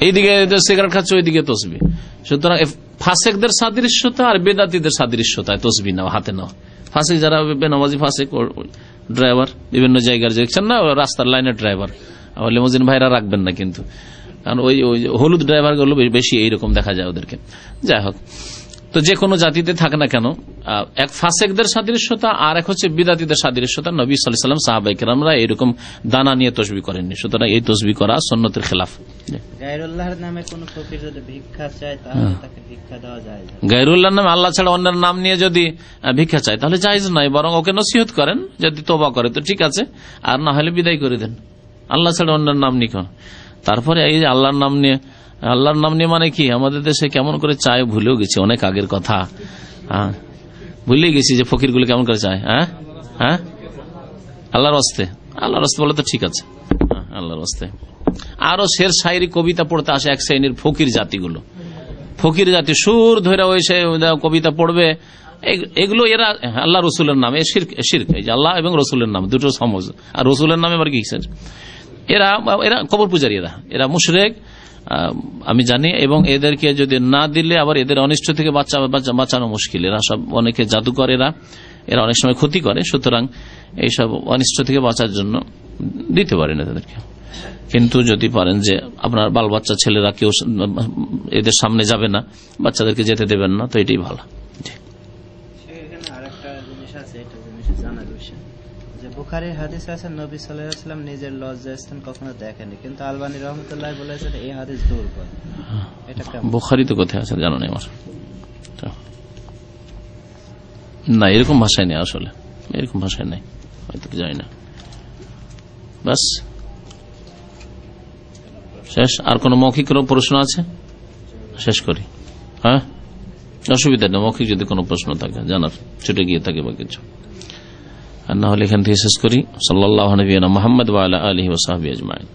এইদিকে সিগারেট খাচ্ছে, ওইদিকে তসবিহ। সুতরাং ফাসেকদের সাদৃশ্যতা আর বেদাতীদের সাদৃশ্যতায় তসবিহ নাও, হাতে নাও। ফাসেক যারা বেনামাজি ফাসেক ড্রাইভার, বিভিন্ন জায়গার দেখছেন না, রাস্তার লাইনের ড্রাইভার, লিমোজিন ভাইরা রাখবেন না কিন্তু, কারণ ওই হলুদ ড্রাইভার গুলো বেশি এইরকম দেখা যায় ওদেরকে। যাই হোক, তো যে কোনো জাতিতে থাকে না কেন, এক ফাসেকদের সাদৃশ্যতা আর এক হচ্ছে বিদাতীদের সাদৃশ্যতা। নবী সাল্লাল্লাহু আলাইহি ওয়াসাল্লাম, সাহাবায়ে কেরামরা এরকম দানা নিয়ে তসবিহ করেননি। সুতরাং এই তসবিহ করা সুন্নতের খেলাফ। গায়রুল্লাহর নামে কোন ফকির যদি ভিক্ষা চায় তাহলে তাকে ভিক্ষা দেওয়া যায়? গায়রুল্লাহর নামে, আল্লাহ ছাড়া অন্যের নাম নিয়ে যদি ভিক্ষা চায় তাহলে জায়েজ নয়, বরং ওকে নসিহত করেন, যদি তওবা করে তো ঠিক আছে, আর না হলে বিদায় করে দেন। আল্লাহ ছাড়া অন্যের নাম নিয়ে তারপরে এই যে আল্লাহর নাম নিয়ে, আল্লাহর নাম নিয়ে মানে কি, আমাদের দেশে কেমন করে চায় ভুলেও গেছি, অনেক আগের কথা, ভুলেই গেছি যে ফকির গুলো কেমন করে চায়। হ্যাঁ, আল্লাহর হস্তে, আল্লাহর হস্তে বলে তো ঠিক আছে, আল্লাহর হস্তে। আরো শের শায়রি কবিতা পড়তে আসে এক শ্রেণীর ফকির জাতিগুলো, ফকির জাতি সুর ধরে ওই সে কবিতা পড়বে, এগুলো এরা আল্লাহ রসুলের নামে শিরক, এই যে আল্লাহ এবং রসুলের নাম দুটো সমজ, আর রসুলের নামে আবার কি এরা কবর পূজারী, এরা মুশরিক আমি জানি। এবং এদেরকে যদি না দিলে আবার এদের অনিষ্ট থেকে বাঁচানো মুশকিল। এরা সব অনেকে জাদুকর, এরা অনেক সময় ক্ষতি করে। সুতরাং এইসব অনিষ্ট থেকে বাঁচার জন্য দিতে পারে না তাদেরকে। কিন্তু যদি পারেন যে আপনার বাল বাচ্চা ছেলেরা কেউ এদের সামনে যাবে না, বাচ্চাদেরকে যেতে দেবেন না, তো এটাই ভালো। বুখারীর হাদিসে আছে নবী সাল্লাল্লাহু আলাইহি ওয়াসাল্লাম নিজের লজ্জাস্থান কখনো দেখেননি, কিন্তু আলবানী রাহমাতুল্লাহ বলেছেন এই হাদিস দুর্বল। এটা কেমন? বুখারী তো কোথায় আছে জানো না আমার, না এরকম ভাষায় নেই, আসলে এরকম ভাষায় নেই, হয়তো জানি না। বাস শেষ। আর কোন মৌখিক প্রশ্ন আছে? শেষ করি। হ্যাঁ, অসুবিধা নেই, মৌখিক যদি কোনো প্রশ্ন থাকে জানার, ছুটে গিয়ে থাকে বা কিছু, আর না হলে এখান থেকে শেষ করি। সাল্লাল্লাহু আলাইহি ওয়া সাল্লাম মুহাম্মদ ওয়া আলা আলিহি ওয়া সাহবিহি আজমাইন।